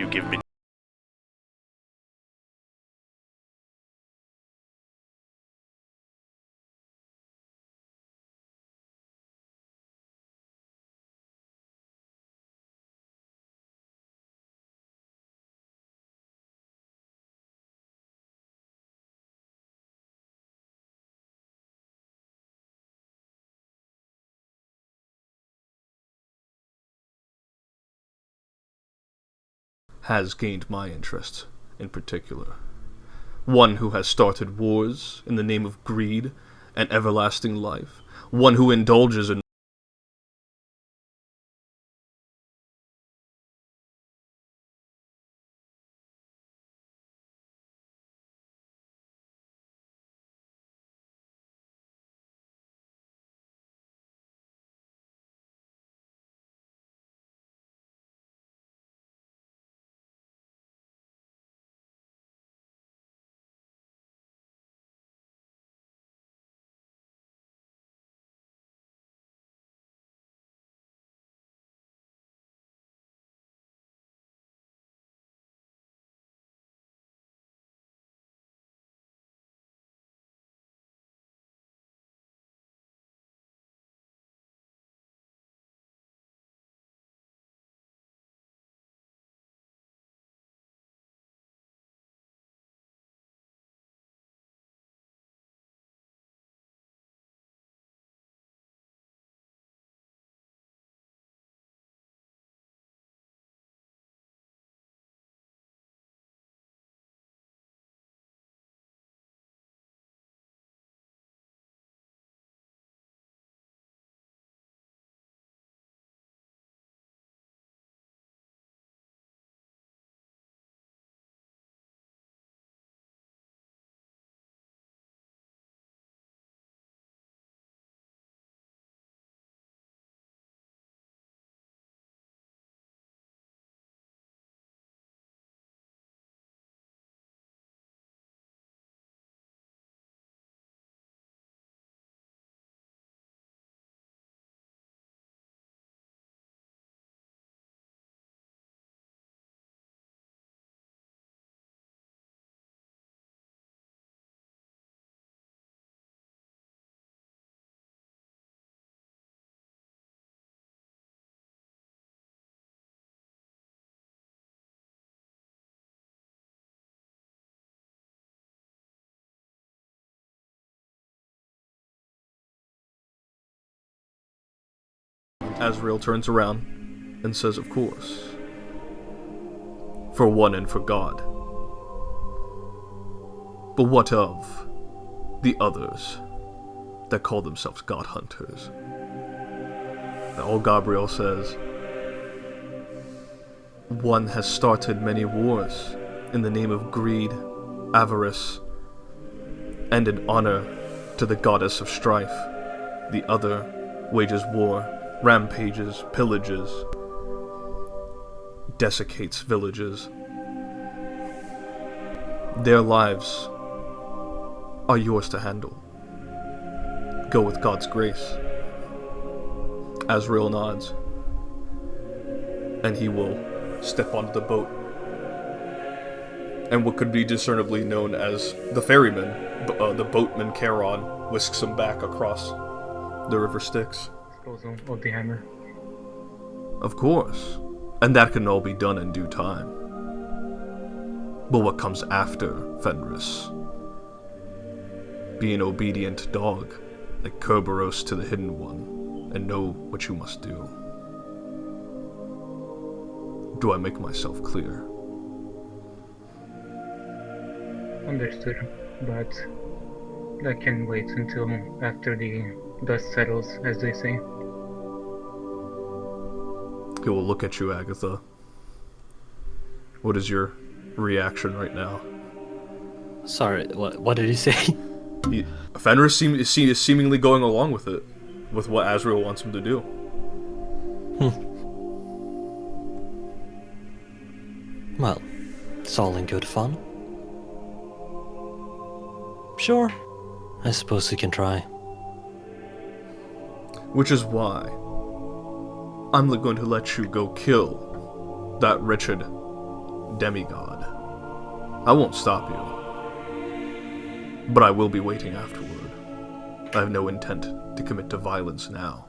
you give me. Has gained my interest, in particular. One who has started wars in the name of greed and everlasting life. One who indulges in Azrael turns around and says, of course. For one and for God. But what of the others that call themselves Godhunters? Now, old Gabriel says, one has started many wars in the name of greed, avarice, and in honor to the goddess of strife. The other wages war, rampages, pillages, desiccates villages. Their lives are yours to handle. Go with God's grace. Azrael nods, and he will step onto the boat, and what could be discernibly known as the ferryman, the boatman Charon, whisks him back across the river Styx. Of the hammer. Of course, and that can all be done in due time. But what comes after, Fenris? Be an obedient dog, like Kerberos to the Hidden One, and know what you must do. Do I make myself clear? Understood, but that can wait until after the dust settles, as they say. He will look at you, Agatha. What is your reaction right now? Sorry, what did he say? Fenris is seemingly going along with it, with what Azrael wants him to do. Well, it's all in good fun. Sure, I suppose we can try. Which is why I'm going to let you go kill that wretched demigod. I won't stop you, but I will be waiting afterward. I have no intent to commit to violence now.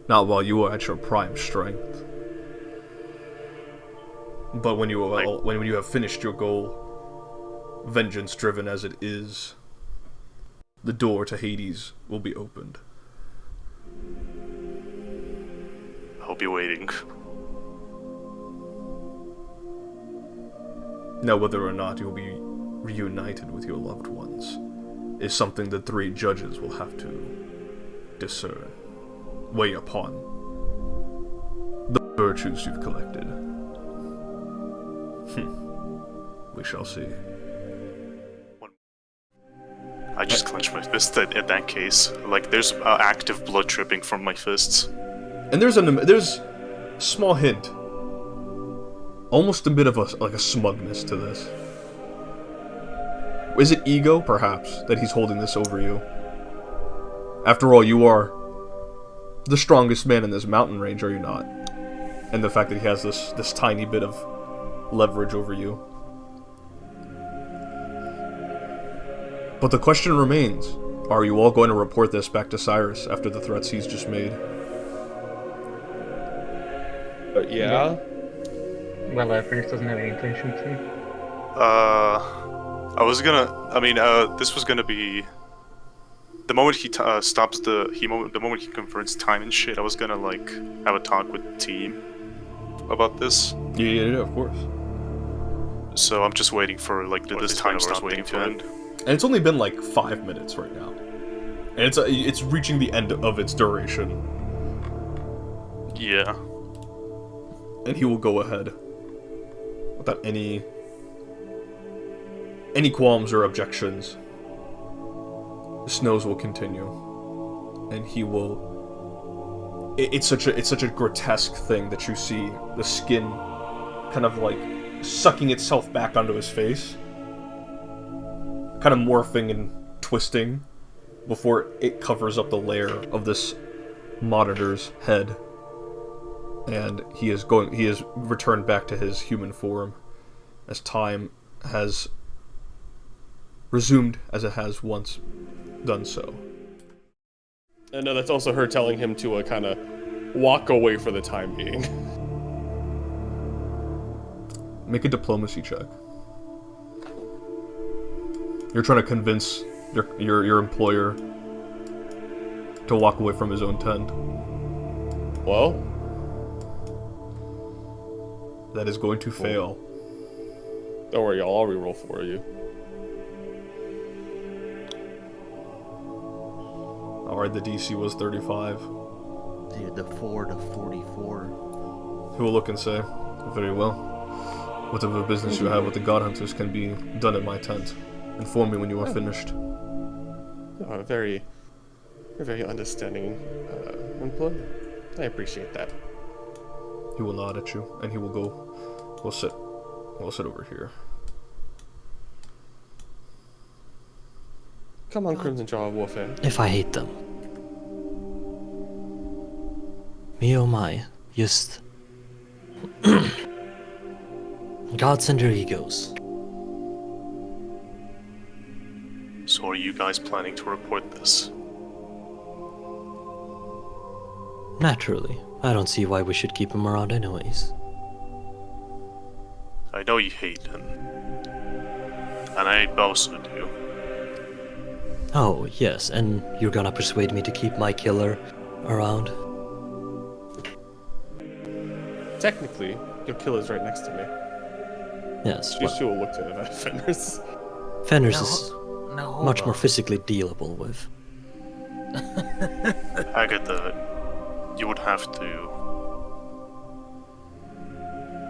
Not while you are at your prime strength. But when you have finished your goal, vengeance-driven as it is, the door to Hades will be opened. I'll be waiting. Now, whether or not you'll be reunited with your loved ones is something the 3 judges will have to discern, weigh upon the virtues you've collected. We shall see. I just clenched my fist at that case. Like, there's active blood dripping from my fists. And there's a small hint, almost a bit of a smugness to this. Is it ego, perhaps, that he's holding this over you? After all, you are the strongest man in this mountain range, are you not? And the fact that he has this tiny bit of leverage over you. But the question remains, are you all going to report this back to Cyrus after the threats he's just made? Yeah. Well, Furnace doesn't have any intention to. This was gonna be the moment he stops the moment he converts time and shit. I was gonna like have a talk with the team about this. Yeah, of course. So I'm just waiting for like this time stop waiting to end. And it's only been like 5 minutes right now, and it's reaching the end of its duration. Yeah. And he will go ahead without any qualms or objections. The snows will continue, and he will. It's such a grotesque thing that you see the skin kind of like sucking itself back onto his face, kind of morphing and twisting before it covers up the layer of this monitor's head. And he is returned back to his human form as time has resumed as it has once done so. And no, that's also her telling him to kind of walk away for the time being. Make a diplomacy check. You're trying to convince your employer to walk away from his own tent. Well, That is going to fail. don't worry, y'all. I'll reroll for you. Alright, the DC was 35. Dude, the 4 to 44. He will look and say, very well. Whatever business you have with the Godhunters can be done at my tent. Inform me when you are finished. Oh, very understanding employee. I appreciate that. He will nod at you, and he will go. We'll sit over here. Come on, Crimson Jaw of Warfare. If I hate them. Me oh my, just gods and their egos. So are you guys planning to report this? Naturally, I don't see why we should keep him around anyways. I know you hate him. And I also do. Oh, yes, and you're gonna persuade me to keep my killer around? Technically, your killer's right next to me. Yes, She will look to it, Fenris. Fenris is No, much more physically dealable with. I get that. You would have to.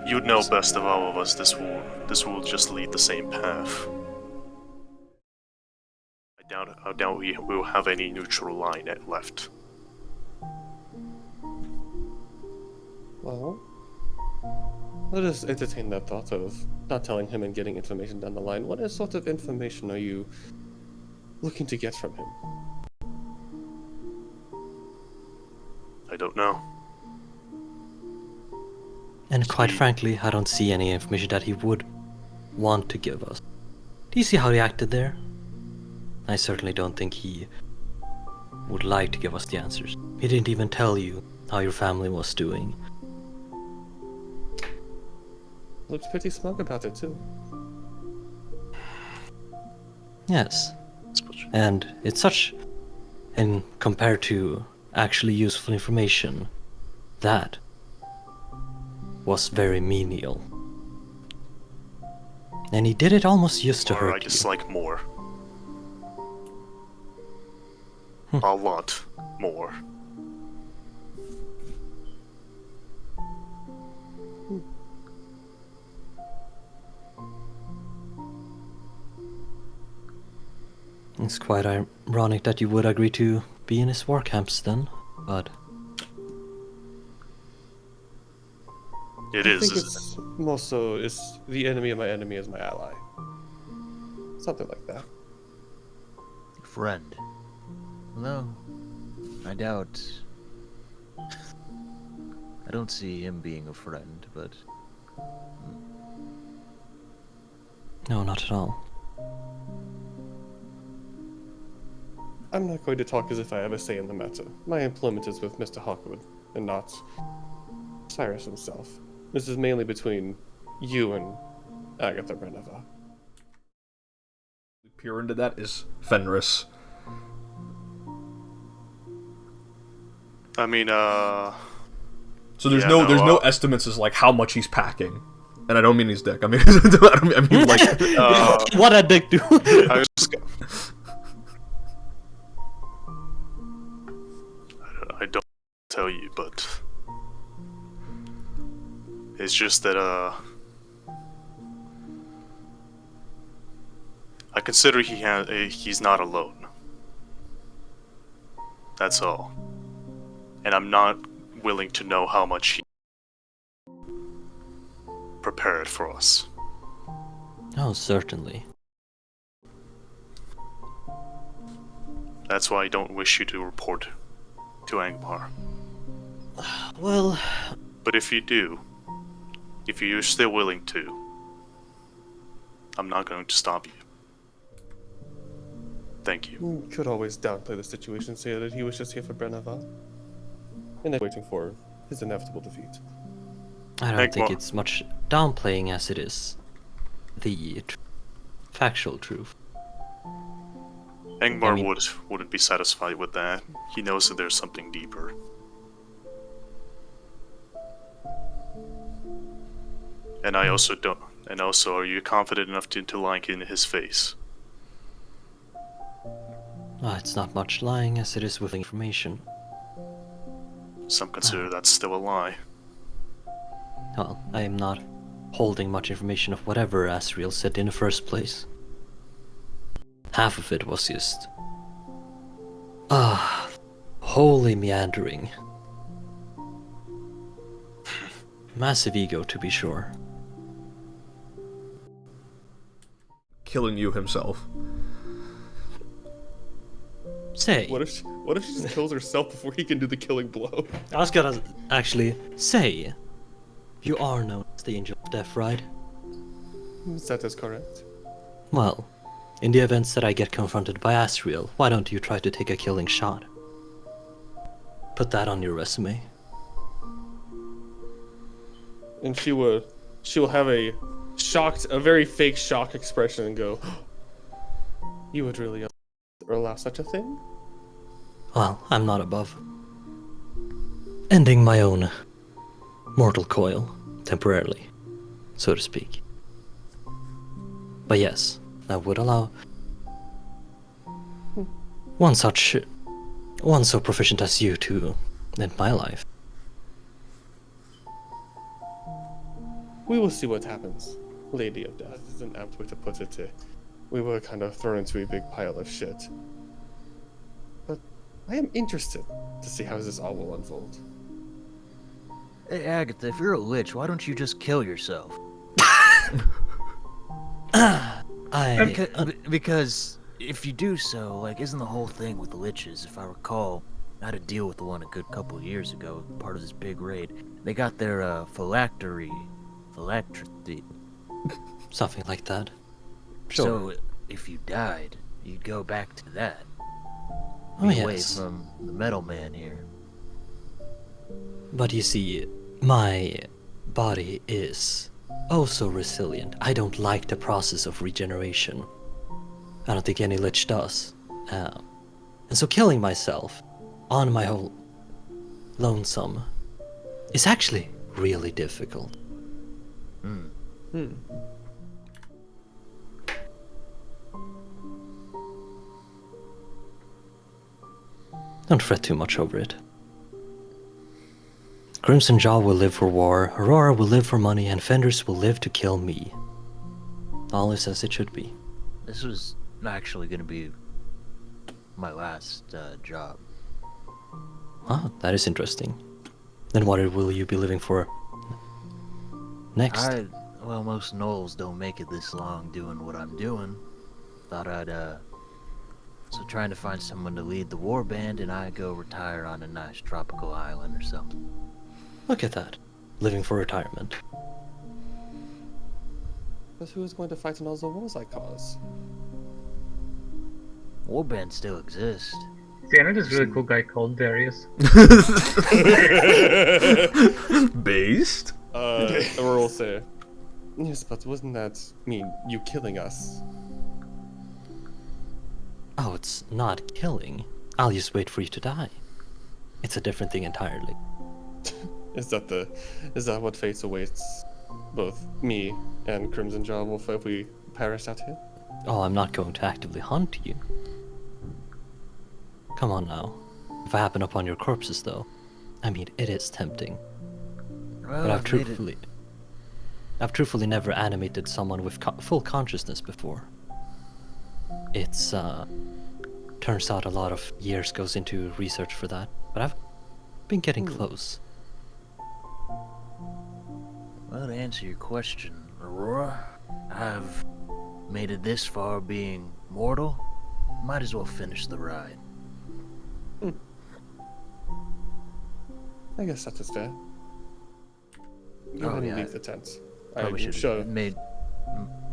You'd know best of all of us. This will just lead the same path. I doubt we will have any neutral line left. Well, let us entertain that thought of not telling him and getting information down the line. What sort of information are you looking to get from him? I don't know. And quite frankly, I don't see any information that he would want to give us. Do you see how he acted there? I certainly don't think he would like to give us the answers. He didn't even tell you how your family was doing. Looks pretty smug about it too. Yes. And it's such, and compared to actually useful information, that was very menial. And he did it almost just to Or hurt I you. dislike more. A lot more. It's quite ironic that you would agree to be in his war camps then, but It I is, think isn't it's more so is the enemy of my enemy is my ally. Something like that. Friend. No, I doubt. I don't see him being a friend, but no, not at all. I'm not going to talk as if I have a say in the matter. My employment is with Mr. Hawkwood, and not Cyrus himself. This is mainly between you and Agatha Brenevar. Peer into that is Fenris. I mean, So there's Yeah, no no, there's no estimates as like how much he's packing, and I don't mean his dick. I mean I mean like What a dick do? I was just I don't tell you, but it's just that I consider he's not alone. That's all. And I'm not willing to know how much he prepared for us. Oh, certainly. That's why I don't wish you to report to Angmar. Well, But if you do, if you're still willing to, I'm not going to stop you. Thank you. You could always downplay the situation, say that he was just here for Brenevar, and then waiting for his inevitable defeat. I don't think Angmar. it's much downplaying as it is the factual truth. Angmar I mean- wouldn't be satisfied with that. He knows that there's something deeper. And I also don't. And also, are you confident enough to lie in his face? It's not much lying as it is with information. Some consider that still a lie. Well, I am not holding much information of whatever Asriel said in the first place. Half of it was just... holy meandering. Massive ego, to be sure. killing you himself. Say, What if she just kills herself before he can do the killing blow? I was gonna actually say, you are known as the Angel of Death, right? That is correct. Well, in the events that I get confronted by Asriel, why don't you try to take a killing shot? Put that on your resume. And she will have a very fake shock expression and go, "You would really allow such a thing?" Well, I'm not above ending my own mortal coil temporarily, so to speak. But yes, I would allow one so proficient as you to end my life. We will see what happens. Lady of Death is an apt way to put it. We were kind of thrown into a big pile of shit. But I am interested to see how this all will unfold. Hey, Agatha, if you're a lich, why don't you just kill yourself? I Because if you do so, like, isn't the whole thing with the liches, if I recall, I had to deal with one a good couple years ago, part of this big raid. They got their phylactery. Something like that. Sure. So, if you died, you'd go back to that. Oh, Be away yes. from the metal man here. But you see, my body is oh so resilient. I don't like the process of regeneration. I don't think any lich does. And so killing myself on my own lonesome is actually really difficult. Don't fret too much over it. Crimson Jaw will live for war, Aurora will live for money, and Fenders will live to kill me. All is as it should be. This was actually gonna be my last job. Ah, that is interesting. Then what will you be living for next? Well, most gnolls don't make it this long doing what I'm doing. Thought I'd, so trying to find someone to lead the war band and I go retire on a nice tropical island or something. Look at that. Living for retirement. But who is going to fight in all the wars I cause? War bands still exist. See, I know this really cool guy called Darius. Based? Aurora will say, yes, but wouldn't that mean you killing us? Oh, it's not killing. I'll just wait for you to die. It's a different thing entirely. Is that what fate awaits both me and Crimson Jaw Wolf if we perish out here? Oh, I'm not going to actively hunt you. Come on now. If I happen upon your corpses, though, I mean, it is tempting. Well, But I've truthfully never animated someone with full consciousness before. It's, turns out a lot of years goes into research for that, but I've been getting close. Well, to answer your question, Aurora, I've made it this far being mortal. Might as well finish the ride. I guess that is fair. Go Oh, ahead and yeah, leave the tent. Probably I'm should sure.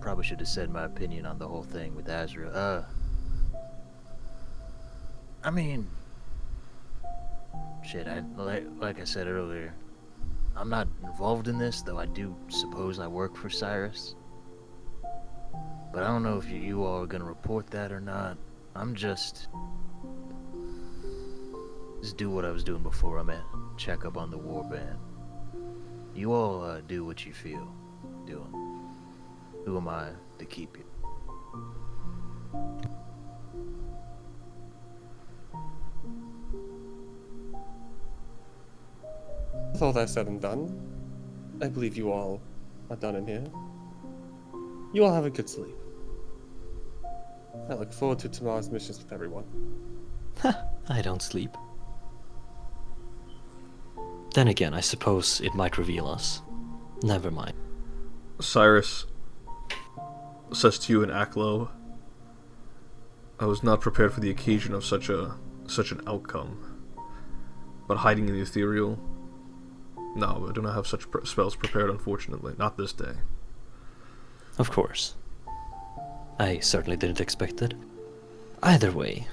probably should have said my opinion on the whole thing with Azrael. I mean, shit. Like I said earlier, I'm not involved in this, though. I do suppose I work for Cyrus. But I don't know if you all are gonna report that or not. I'm just do what I was doing before. I'm at check up on the war band. You all do what you feel doing. Who am I to keep you? With all that said and done, I believe you all are done in here. You all have a good sleep. I look forward to tomorrow's missions with everyone. I don't sleep. Then again, I suppose it might reveal us. Never mind. Cyrus says to you in Aklo, I was not prepared for the occasion of such an outcome. But hiding in the ethereal, no, I do not have such spells prepared, unfortunately. Not this day. Of course. I certainly didn't expect it. Either way,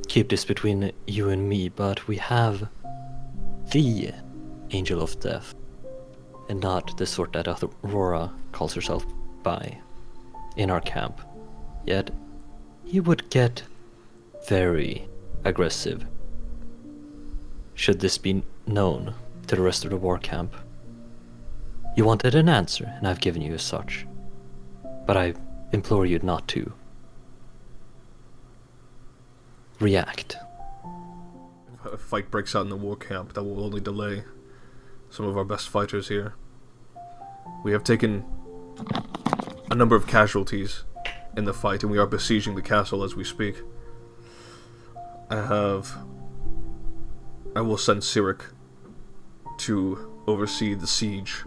keep this between you and me, but we have the Angel of Death, and not the sort that Aurora calls herself by, in our camp. Yet, he would get very aggressive should this be known to the rest of the war camp. You wanted an answer, and I've given you as such. But I implore you not to react. If a fight breaks out in the war camp, that will only delay some of our best fighters here. We have taken a number of casualties in the fight, and we are besieging the castle as we speak. I will send Cyric to oversee the siege.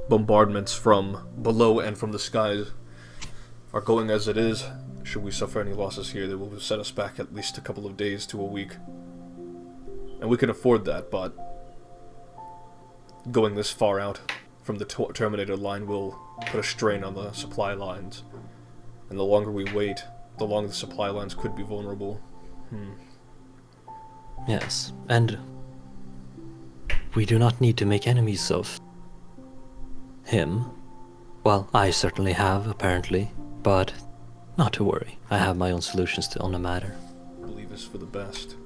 Bombardments from below and from the skies are going as it is, should we suffer any losses here, they will set us back at least a couple of days to a week. And we can afford that, but going this far out from the Terminator line will put a strain on the supply lines. And the longer we wait, the longer the supply lines could be vulnerable. Yes, and we do not need to make enemies of him. Well, I certainly have, apparently, but not to worry. I have my own solutions on the matter. I believe it's for the best.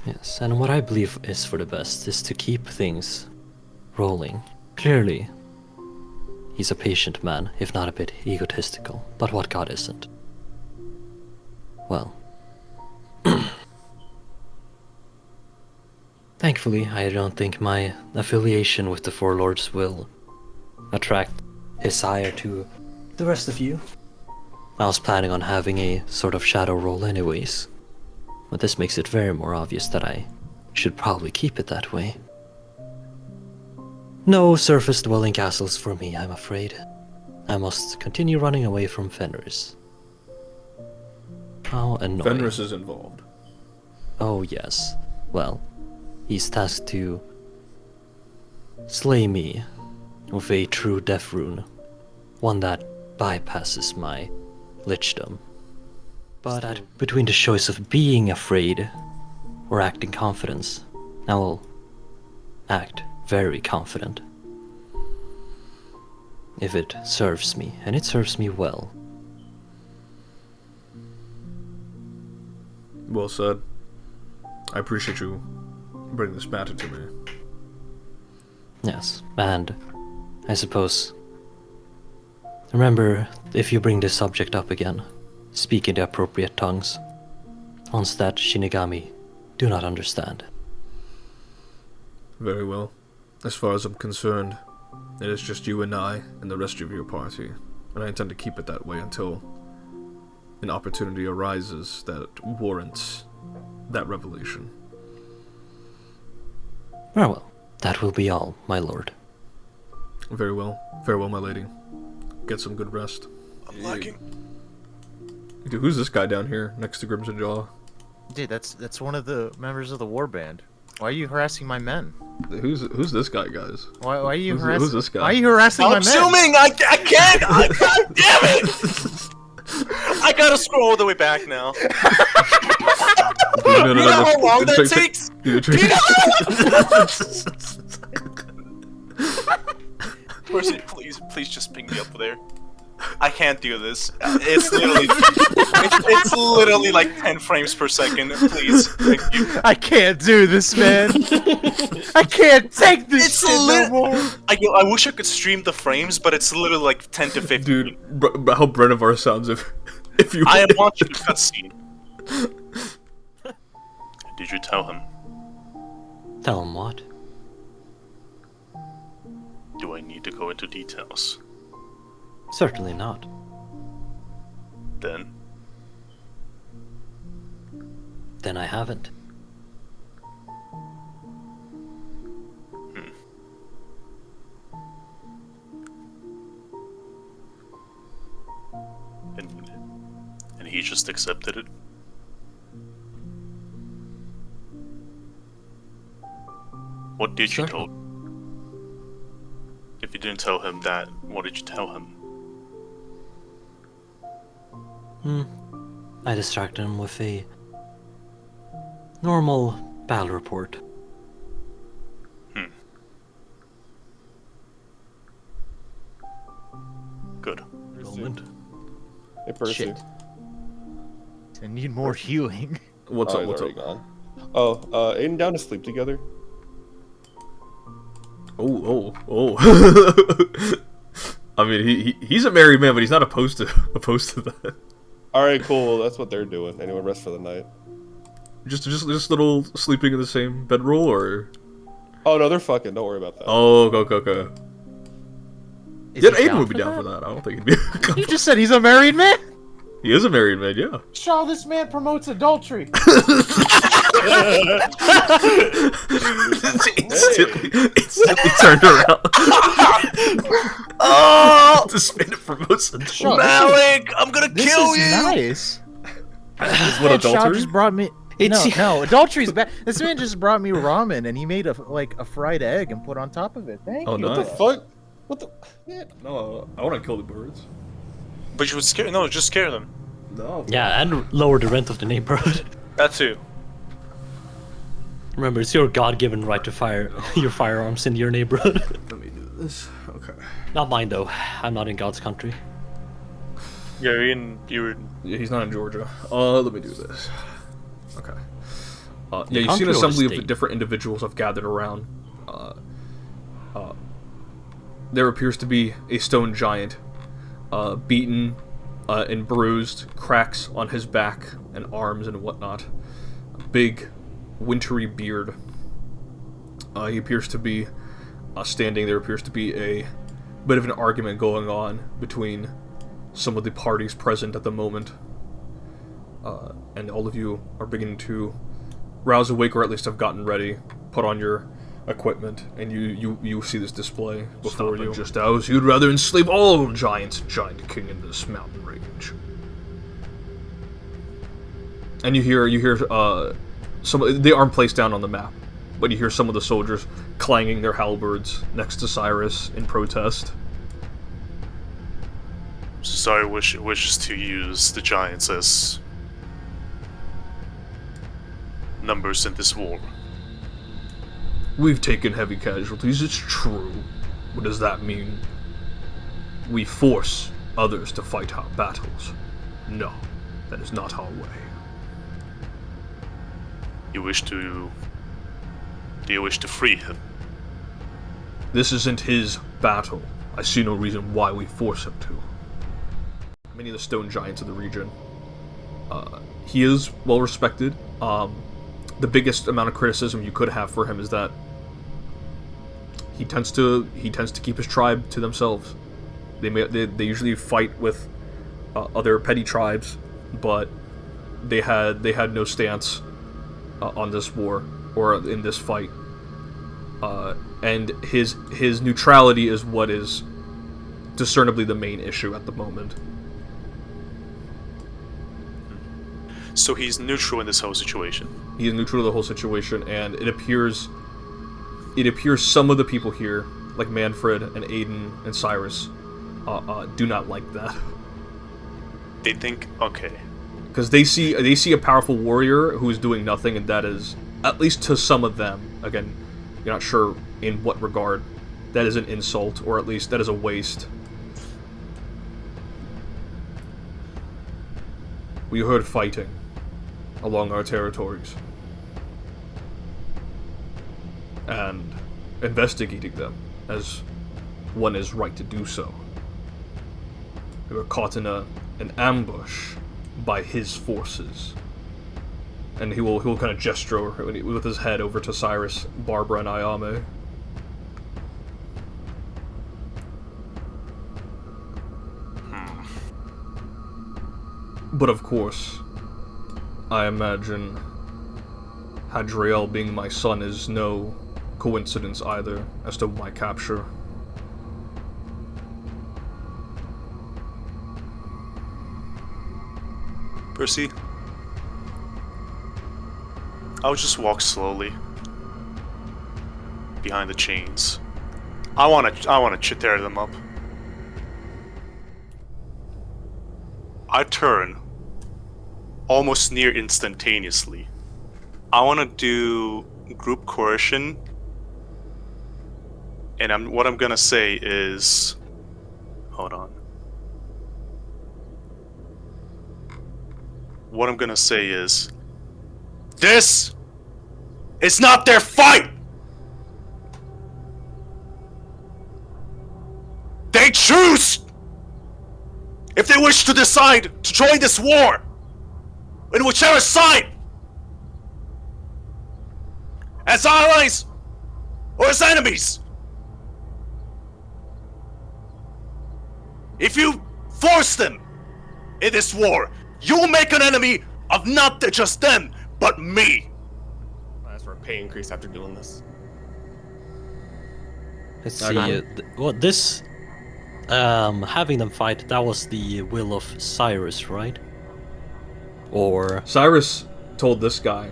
Yes, and what I believe is for the best is to keep things rolling. Clearly, he's a patient man, if not a bit egotistical, but what god isn't? Well, thankfully, I don't think my affiliation with the Four Lords will attract his ire to the rest of you. I was planning on having a sort of shadow role anyways, but this makes it very more obvious that I should probably keep it that way. No surface-dwelling castles for me, I'm afraid. I must continue running away from Fenris. How annoying. Fenris is involved. Oh yes. Well, he's tasked to slay me with a true death rune. One that bypasses my lichdom. But between the choice of being afraid or acting confidence, I will act very confident. If it serves me, and it serves me well. Well said. I appreciate you bringing this matter to me. Yes, and I suppose, remember, if you bring this subject up again, speak in the appropriate tongues. Ones that Shinigami do not understand. Very well. As far as I'm concerned, it is just you and I and the rest of your party, and I intend to keep it that way until an opportunity arises that warrants that revelation. Very well. That will be all, my lord. Very well. Farewell, my lady. Get some good rest. I'm lagging. Dude, who's this guy down here next to Crimson Jaw? Dude, that's one of the members of the war band. Why are you harassing my men? Who's this guy, guys? Why are you harassing? Who's this guy? Why are you harassing my men? I'm zooming! I can't! God damn it! I gotta scroll all the way back now. No, You know how long that takes? Percy, please just ping me up there. I can't do this. It's literally like 10 frames per second. Please, thank you. I can't do this, man. I can't take this shit no more. I wish I could stream the frames, but it's literally like 10 to 15. Dude, how Brenevar sounds if you. I am watching a cutscene. Did you tell him? Tell him what? Do I need to go into details? Certainly not. Then I haven't. And he just accepted it? What did you tell? If you didn't tell him that, what did you tell him? I distracted him with a normal battle report. Good. Moment. Hey, Percy. Shit. I need more healing. What's Oh, up? he's What's up? already gone. Oh, Aiden down to sleep together? Oh. I mean, he's a married man, but he's not opposed to that. Alright, cool. That's what they're doing. Anyone rest for the night? Just little sleeping in the same bedroll, or? Oh, no, they're fucking. Don't worry about that. Oh, okay. Is Yeah, he Aiden down would be for down that? for that. I don't think he'd be. You just said he's a married man? He is a married man, yeah. Shaw, this man promotes adultery. Instantly turned around. Oh, This man promotes adultery. Sure. Malik, I'm gonna This kill is you. nice. This What, man Shaw adultery? just brought me. No, adultery's bad. This man just brought me ramen, and he made a fried egg and put on top of it. Thank Oh, you. nice. What the fuck? What the? Man. No, I want to kill the birds. But you would scare. No, just scare them. No. Yeah, and lower the rent of the neighborhood. That too. Remember, it's your God-given right to fire your firearms in your neighborhood. Let me do this. Okay. Not mine though. I'm not in God's country. Yeah, you're. Yeah, he's not in Georgia. Let me do this. Okay. Yeah, you see an country or the assembly of the state? different individuals have gathered around. There appears to be a stone giant, beaten and bruised, cracks on his back and arms and whatnot. A big, wintry beard. He appears to be standing. There appears to be a bit of an argument going on between some of the parties present at the moment. And all of you are beginning to rouse awake, or at least have gotten ready, put on your equipment, and you see this display before you. Just as you'd rather enslave all giants and giant king in this mountain range. And you hear some. They aren't placed down on the map, but you hear some of the soldiers clanging their halberds next to Cyrus in protest. Sorry, wishes to use the giants as numbers in this war. We've taken heavy casualties, it's true. What does that mean? We force others to fight our battles. No, that is not our way. Do you wish to free him? This isn't his battle. I see no reason why we force him to. Many of the stone giants of the region. He is well respected. The biggest amount of criticism you could have for him is that he tends to keep his tribe to themselves. They usually fight with other petty tribes, but they had no stance on this war or in this fight. And his neutrality is what is discernibly the main issue at the moment. So he's neutral in this whole situation. He is neutral to the whole situation, and it appears some of the people here, like Manfred and Aiden and Cyrus, do not like that. They think, okay, Because they see a powerful warrior who is doing nothing, and that is, at least to some of them, again, you're not sure in what regard, that is an insult, or at least that is a waste. We heard fighting along our territories, and investigating them as one is right to do so. We were caught in an ambush by his forces, and he will kind of gesture with his head over to Cyrus, Barbara, and Ayame. But of course, I imagine Hadriel being my son is no coincidence either as to my capture. Percy, I'll just walk slowly behind the chains. I wanna tear them up. I turn almost near instantaneously. I wanna do group coercion, and what I'm gonna say is, hold on. What I'm gonna say is, this is not their fight! They choose if they wish to decide to join this war in whichever side, as allies or as enemies. If you force them in this war, you will make an enemy of not just them, but me. Ask for a pay increase after doing this. Let's see. Well, this having them fight, that was the will of Cyrus, right? Or... Cyrus told this guy,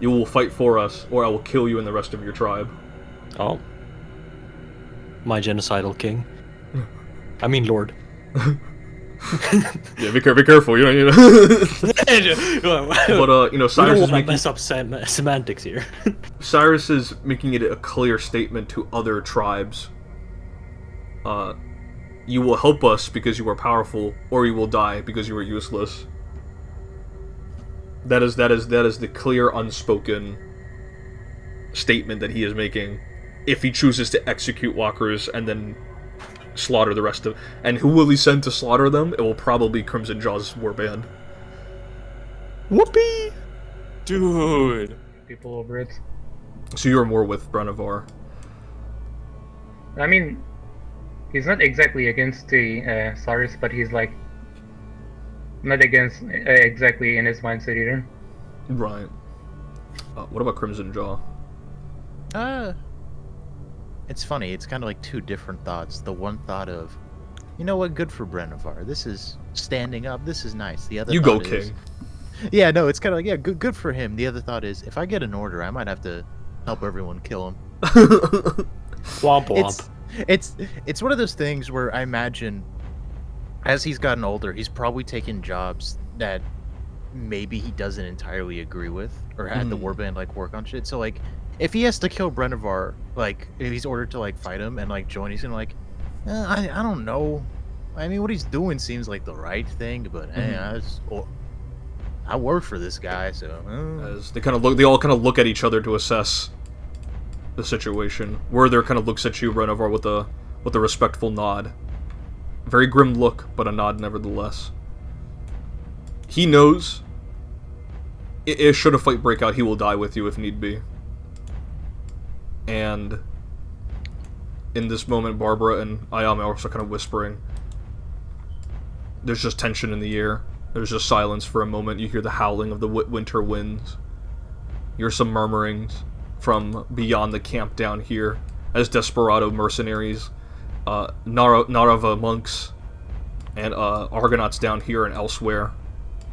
"You will fight for us, or I will kill you and the rest of your tribe." Oh. My genocidal king. I mean lord. Yeah, be careful, you know. But, Cyrus we don't is want to making... mess up semantics here. Cyrus is making it a clear statement to other tribes. You will help us because you are powerful, or you will die because you are useless. That is the clear, unspoken statement that he is making. If he chooses to execute walkers and then slaughter the rest of... And who will he send to slaughter them? It will probably Crimson Jaw's warband. Whoopee! Dude. People over it. So you're more with Brenevar. I mean, he's not exactly against the Cyrus, but he's like not against exactly in his mindset either. Right. What about Crimson Jaw? It's funny. It's kind of like two different thoughts. The one thought of, you know what, good for Brenevar. This is standing up. This is nice. The other You thought go, is, King. Yeah, no, it's kind of like, yeah, good for him. The other thought is, if I get an order, I might have to help everyone kill him. Womp womp. It's one of those things where I imagine, as he's gotten older, he's probably taken jobs that maybe he doesn't entirely agree with, or had the warband like work on shit. So like, if he has to kill Brenevar, like if he's ordered to like fight him and like join, he's gonna like, I don't know. I mean, what he's doing seems like the right thing, but I work for this guy, so. As they all kind of look at each other to assess the situation. Werther kind of looks at you, Brenevar, with a respectful nod. Very grim look, but a nod nevertheless. He knows, should a fight break out, he will die with you if need be. And in this moment, Barbara and Ayame are also kind of whispering. There's just tension in the air. There's just silence for a moment. You hear the howling of the winter winds. You hear some murmurings from beyond the camp down here as desperado mercenaries, Narava monks, and Argonauts down here and elsewhere,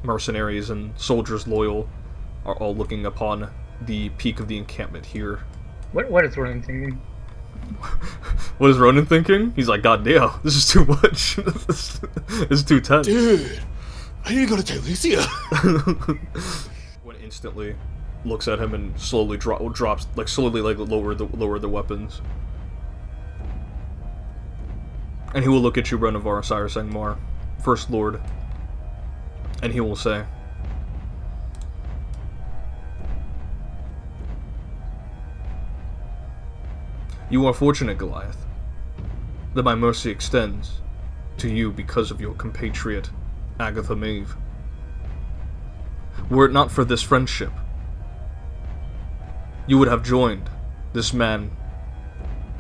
mercenaries and soldiers loyal, are all looking upon the peak of the encampment here. What is Ronan thinking? What is Ronan thinking? He's like, God damn, this is too much. This is too tense. Dude, I need to go to Talicia. When instantly looks at him and slowly drops, like slowly like lower the weapons. And he will look at you, Brenevar, Cyrus Angmar, First Lord, and he will say, "You are fortunate, Goliath, that my mercy extends to you because of your compatriot, Agatha Maeve. Were it not for this friendship, you would have joined this man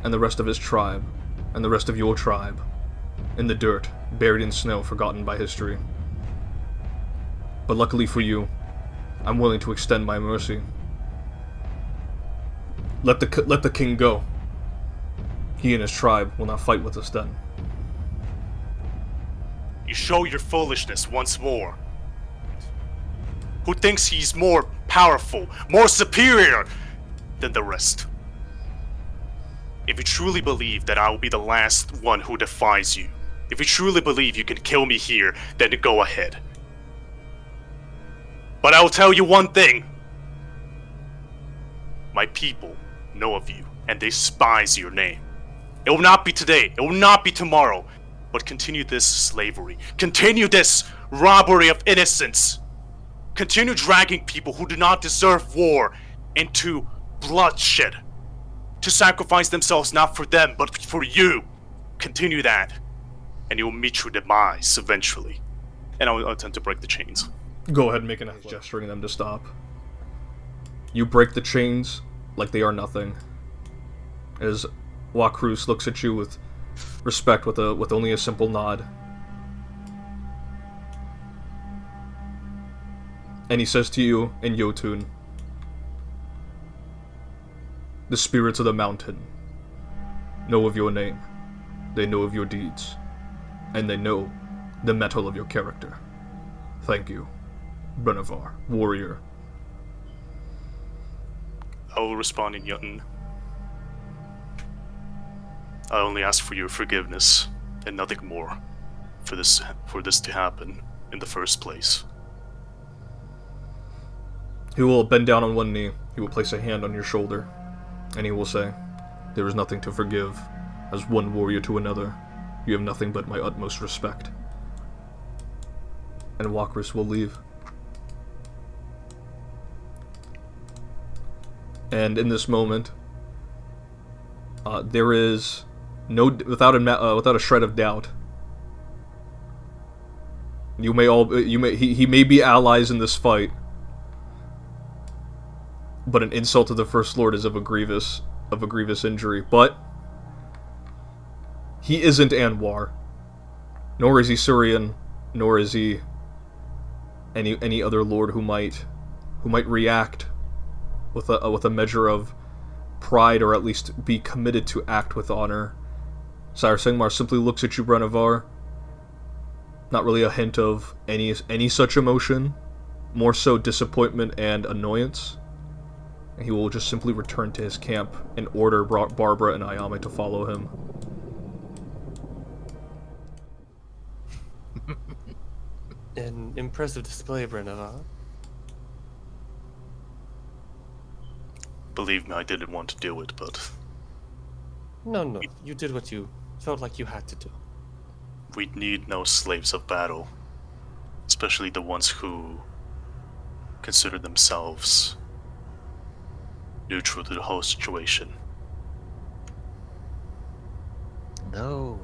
and the rest of his tribe, and the rest of your tribe, in the dirt, buried in snow, forgotten by history. But luckily for you, I'm willing to extend my mercy. Let the king go. He and his tribe will not fight with us then." You show your foolishness once more. Who thinks he's more powerful, more superior than the rest? If you truly believe that I will be the last one who defies you, if you truly believe you can kill me here, then go ahead. But I will tell you one thing. My people know of you, and they despise your name. It will not be today, it will not be tomorrow, but continue this slavery, continue this robbery of innocence, continue dragging people who do not deserve war into bloodshed, to sacrifice themselves not for them, but for you. Continue that, and you will meet your demise eventually. And I'll attempt to break the chains. Go ahead and make an act, gesturing them to stop. You break the chains like they are nothing. As Wakrus looks at you with respect, with only a simple nod. And he says to you in Jotun, "The spirits of the mountain know of your name. They know of your deeds. And they know the metal of your character. Thank you, Brenevar, warrior. I will respond in Jotun. I only ask for your forgiveness and nothing more for this to happen in the first place. He will bend down on one knee. He will place a hand on your shoulder, and he will say, "There is nothing to forgive. As one warrior to another, you have nothing but my utmost respect." And Walkers will leave. And in this moment, there is without a shred of doubt. He may be allies in this fight, but an insult to the First Lord is of a grievous injury. But he isn't Anwar, nor is he Surian, nor is he any other lord who might react with a measure of pride, or at least be committed to act with honor. Sire Singmar simply looks at you, Brenevar. Not really a hint of any such emotion, more so disappointment and annoyance. And he will just simply return to his camp and order Barbara and Ayame to follow him. An impressive display, Brenevar. Believe me, I didn't want to do it, but No, you did what you felt like you had to do. we need no slaves of battle, especially the ones who consider themselves neutral to the whole situation. Though,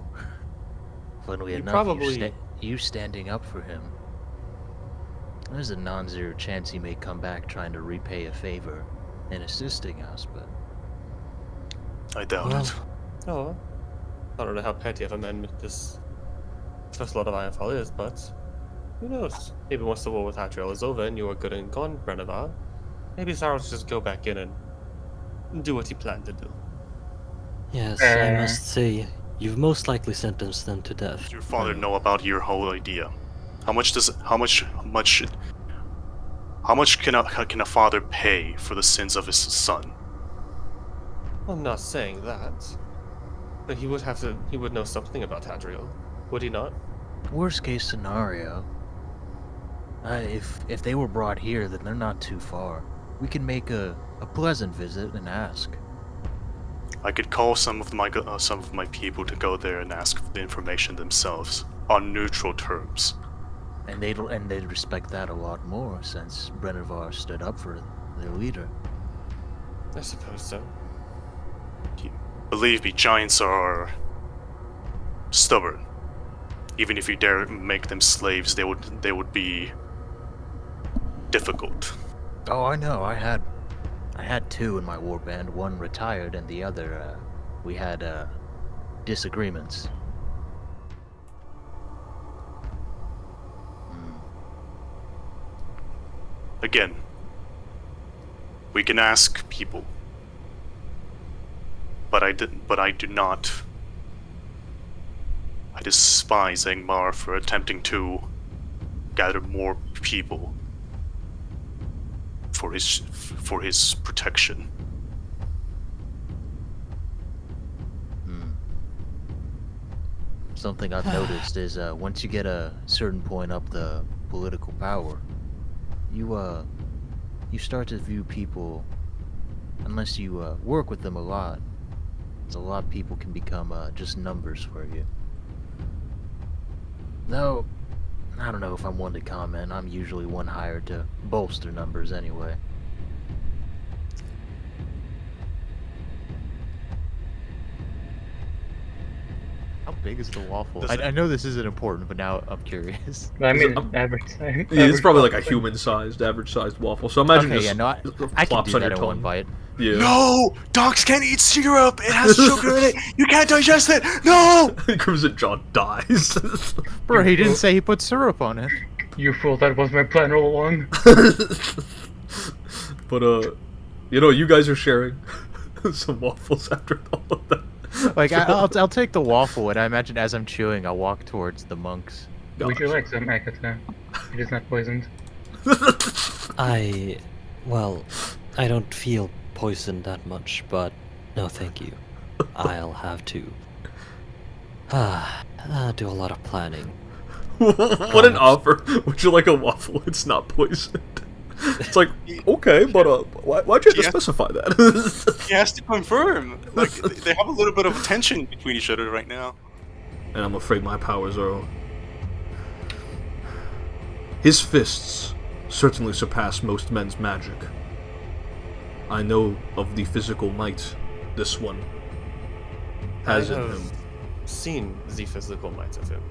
funnily You enough, probably- you standing up for him, there's a non-zero chance he may come back trying to repay a favor and assisting us, but... I doubt Well, it. Oh, I don't know how petty of a man this First Lord of Ironfall is, but who knows? Maybe once the war with Hadriel is over and you are good and gone, Brenevar, maybe Cyrus will just go back in and do what he planned to do. Yes, I must say, you've most likely sentenced them to death. Does your father know about your whole idea? How much can a father pay for the sins of his son? I'm not saying that, but he would know something about Hadriel, would he not? Worst case scenario, if they were brought here, then they're not too far. We can make a pleasant visit and ask. I could call some of my people to go there and ask for the information themselves on neutral terms. And they'd respect that a lot more, since Brenevar stood up for their leader. I suppose so. Believe me, giants are stubborn. Even if you dare make them slaves, they would be difficult. Oh, I know. I had two in my warband. One retired, and the other, we had disagreements. Again, we can ask people, but I do not. I despise Angmar for attempting to gather more people for his protection. Something I've noticed is once you get a certain point up the political power, you start to view people, unless you work with them a lot of people can become just numbers for you. Though, I don't know if I'm one to comment. I'm usually one hired to bolster numbers anyway. How big is the waffle? I know this isn't important, but now I'm curious. I mean, average size. Yeah, it's probably like a human-sized, average-sized waffle. So imagine Okay, just yeah, no, I can plops do on that your in one tongue. bite. Yeah. No! Dogs can't eat syrup! It has sugar in it! You can't digest it! No! Crimson John dies. Bro, he didn't say he put syrup on it. You fool, that was my plan all along. But you know, you guys are sharing some waffles after all of that. Like, I'll take the waffle, and I imagine as I'm chewing, I'll walk towards the monks. Would you like some Akata? It is not poisoned. Well, I don't feel poisoned that much, but no thank you. I'll have to do a lot of planning. What an offer! Would you like a waffle? It's not poisoned. It's like, okay, but why'd you have to specify that? He has to confirm. Like, they have a little bit of tension between each other right now. And I'm afraid my powers are... His fists certainly surpass most men's magic. I know of the physical might this one has in him. Seen the physical might of him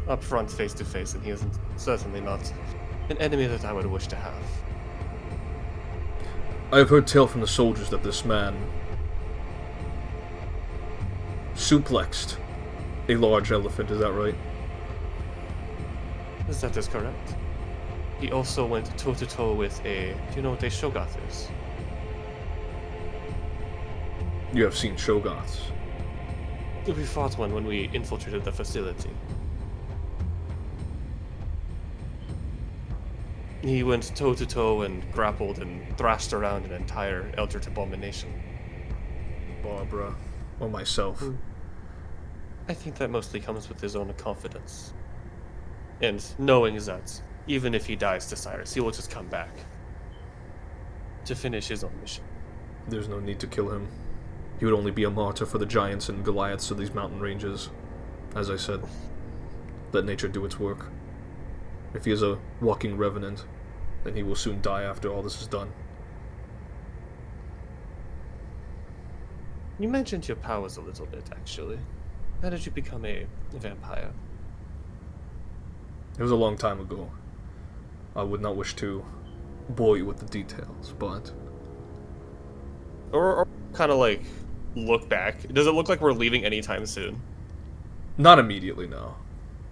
up front, face to face, and he is certainly not an enemy that I would wish to have. I have heard tale from the soldiers that this man suplexed a large elephant, is that right? That is correct. He also went toe-to-toe with a... Do you know what a Shogoth is? You have seen Shogoths. We fought one when we infiltrated the facility. He went toe-to-toe and grappled and thrashed around an entire Eldritch abomination. Barbara, or myself. I think that mostly comes with his own confidence. And knowing that even if he dies to Cyrus, he will just come back to finish his own mission. There's no need to kill him. He would only be a martyr for the giants and Goliaths of these mountain ranges. As I said, let nature do its work. If he is a walking revenant, then he will soon die after all this is done. You mentioned your powers a little bit, actually. How did you become a vampire? It was a long time ago. I would not wish to bore you with the details, but... Or kind of like, look back. Does it look like we're leaving anytime soon? Not immediately, no.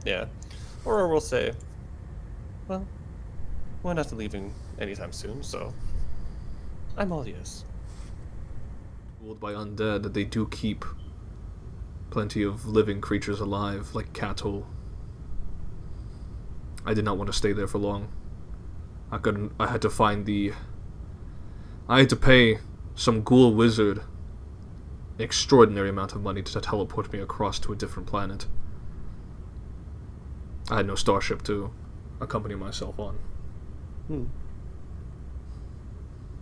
Yeah. Or we'll say, well, we're not leaving anytime soon, so I'm all ears. Ruled by undead, they do keep plenty of living creatures alive, like cattle. I did not want to stay there for long. I had to find the... I had to pay some ghoul wizard an extraordinary amount of money to teleport me across to a different planet. I had no starship to accompany myself on.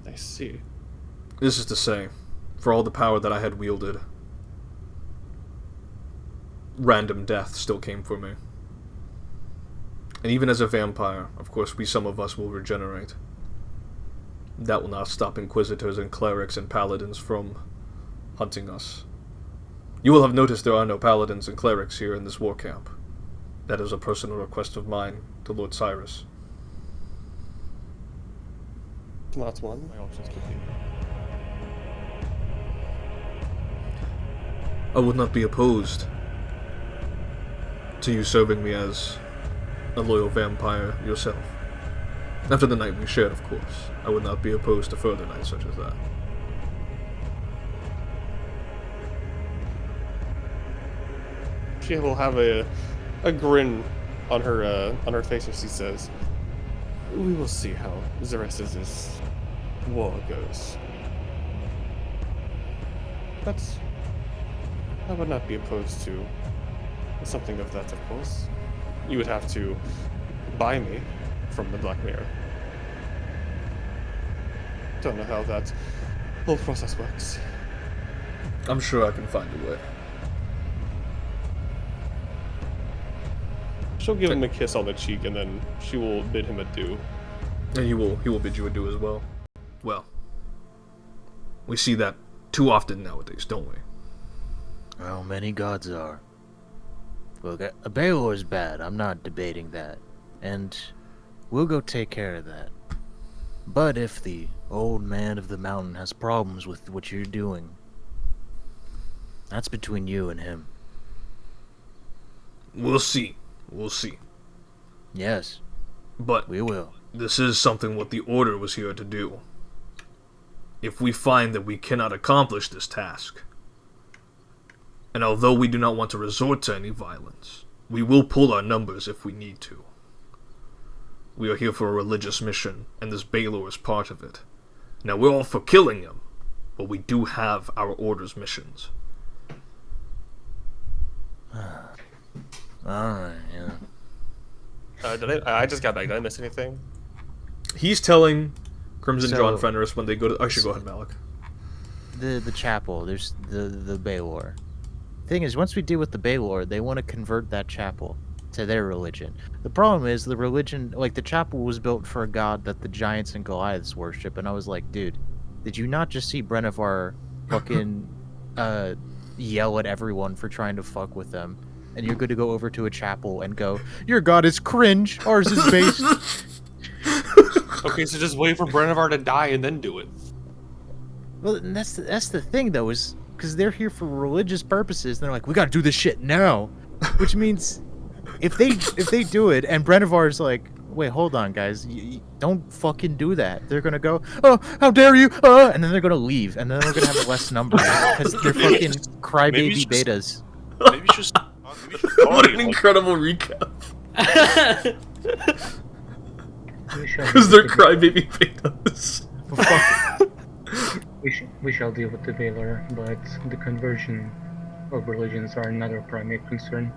I see. This is to say, for all the power that I had wielded, random death still came for me. And even as a vampire, of course, some of us will regenerate. That will not stop inquisitors and clerics and paladins from hunting us. You will have noticed there are no paladins and clerics here in this war camp. That is a personal request of mine to Lord Cyrus. Not one. My options could be. I would not be opposed to you serving me as a loyal vampire yourself. After the night we shared, of course. I would not be opposed to further nights such as that. She will have a grin on her face as she says, "We will see how the rest of this war goes. But I would not be opposed to something of that, of course. You would have to buy me from the Black Mirror. Don't know how that whole process works." I'm sure I can find a way. She'll give him a kiss on the cheek, and then she will bid him adieu. And he will bid you adieu as well. Well, we see that too often nowadays, don't we? Well, many gods are. Look, a Baylor's bad. I'm not debating that. And we'll go take care of that. But if the old man of the mountain has problems with what you're doing, that's between you and him. We'll see. We'll see. Yes, But we will. this is something what the Order was here to do. If we find that we cannot accomplish this task, And although we do not want to resort to any violence, we will pull our numbers if we need to. We are here for a religious mission, and this Baylor is part of it. Now, we're all for killing him, but we do have our order's missions. Alright, yeah. I just got back. Did I miss anything? He's telling Crimson So- John Fenris when they go to... Actually, go ahead, Malik. The chapel, there's the Baylor. Thing is, once we deal with the Baylor, they want to convert that chapel to their religion. The problem is the religion, like the chapel was built for a god that the giants and Goliaths worship, and I was like, dude, did you not just see Brenevar fucking yell at everyone for trying to fuck with them? And you're good to go over to a chapel and go, your god is cringe, ours is based. Okay, so just wait for Brenevar to die and then do it. Well, and that's the thing though, is because they're here for religious purposes. They're like, we gotta do this shit now, which means if they do it, and Brenevar's like, wait, hold on, guys, you don't fucking do that. They're gonna go, oh, how dare you, and then they're gonna leave, and then they're gonna have less numbers because they're fucking crybaby betas. Maybe just. What an incredible recap. We shall Because deal they're with the- crybaby betas. we shall deal with the Baylor, but the conversion of religions are another primate concern.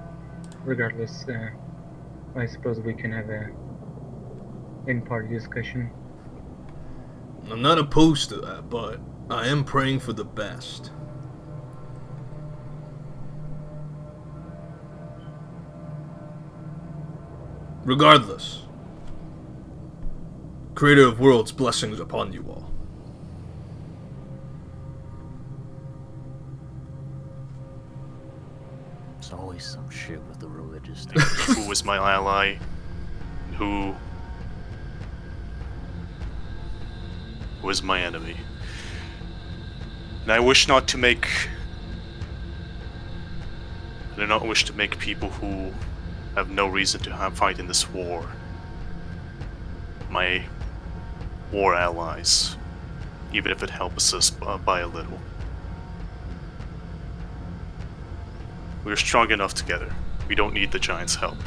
Regardless, I suppose we can have a in-party discussion. I'm not opposed to that, but I am praying for the best. Regardless, Creator of Worlds, blessings upon you all. There's always some shit with the religious thing. Who is my ally? Who is my enemy? And I wish not to make. I do not wish to make people who have no reason to fight in this war my war allies, even if it helps us by a little. We're strong enough together. We don't need the giants' help.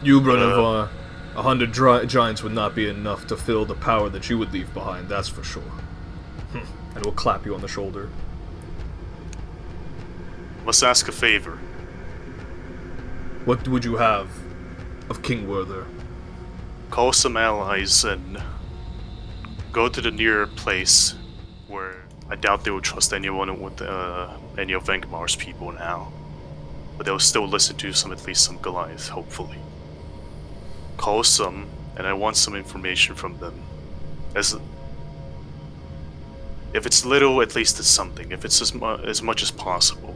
You, Brenevar, 100 giants would not be enough to fill the power that you would leave behind, that's for sure. And we'll clap you on the shoulder. Must ask a favor. What would you have of King Werther? Call some allies and go to the near place where I doubt they would trust anyone with any of Vengemar's people now. But they'll still listen to at least some Goliath, hopefully. Call some, and I want some information from them. If it's little, at least it's something. If it's as much as possible.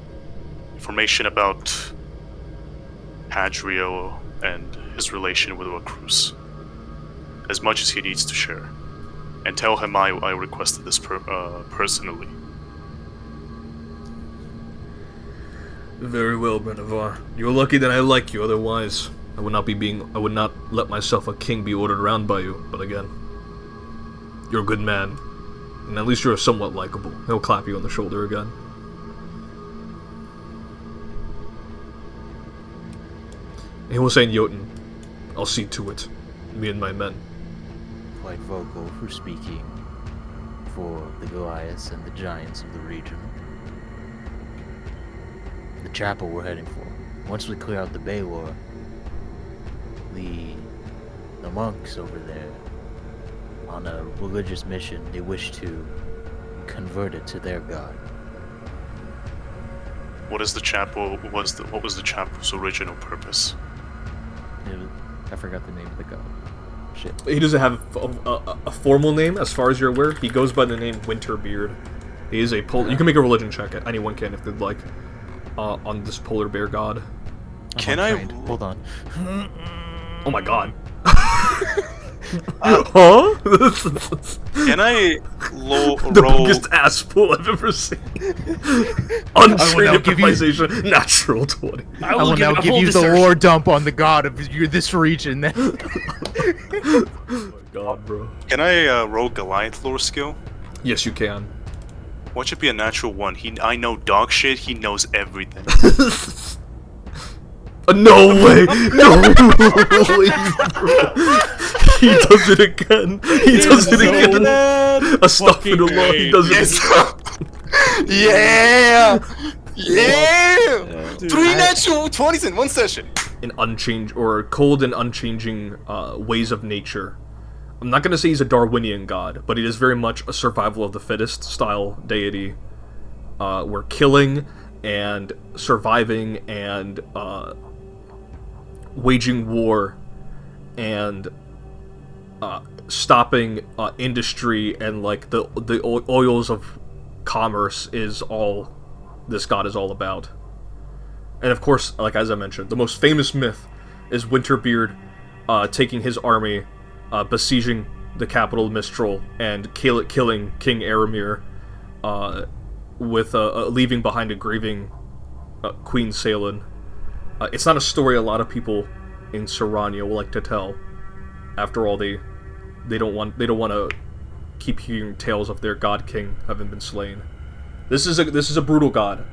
Information about Hadriel and his relation with Recluse. As much as he needs to share. And tell him I requested this personally. Very well, Brenevar. You're lucky that I like you, otherwise I would not let myself a king be ordered around by you. But again, you're a good man. And at least you're somewhat likable. He'll clap you on the shoulder again. He will say in Jotun, I'll see to it. Me and my men. Quite vocal for speaking for the Goliaths and the giants of the region. The chapel we're heading for. Once we clear out the Baylor, the monks over there, on a religious mission, they wish to convert it to their god. What is the chapel? What was the chapel's original purpose? I forgot the name of the god. Shit. He doesn't have a formal name, as far as you're aware. He goes by the name Winterbeard. He is a you can make a religion check. Anyone can, if they'd like, on this polar bear god. Can I? Hold on. Oh my god. Huh? Can I The roll? biggest ass pull I've ever seen. now Untrained give you- improvisation, natural 20. I will now give you the lore dump on the god of this region. Oh my god, bro. Can I roll Goliath lore skill? Yes, you can. Watch it be a natural one. I know dog shit, he knows everything. No way! No way! He does it again! He does it again! Astaghfirullah, he does it again! Yeah! 3 natural 20s in 1 session! In cold and unchanging ways of nature. I'm not gonna say he's a Darwinian god, but he is very much a survival of the fittest style deity. Where killing and surviving and waging war and stopping industry and like the oils of commerce is all this god is all about. And of course, like as I mentioned, the most famous myth is Winterbeard taking his army, besieging the capital Mistral and killing King Aramir, with leaving behind a grieving Queen Salen. It's not a story a lot of people in Sarania will like to tell. After all, they don't want to keep hearing tales of their god king having been slain. This is a brutal god.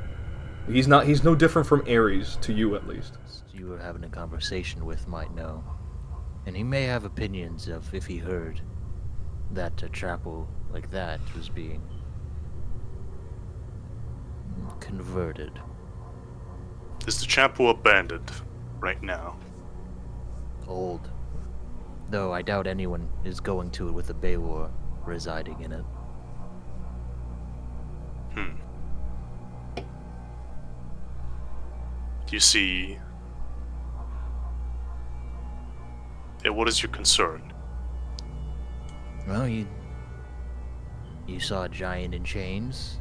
He's no different from Ares, to you at least. You were having a conversation with might know, and he may have opinions of if he heard that a chapel like that was being converted. Is the chapel abandoned right now? Old. Though I doubt anyone is going to it with a Baylor residing in it. You see... what is your concern? Well, you saw a giant in chains.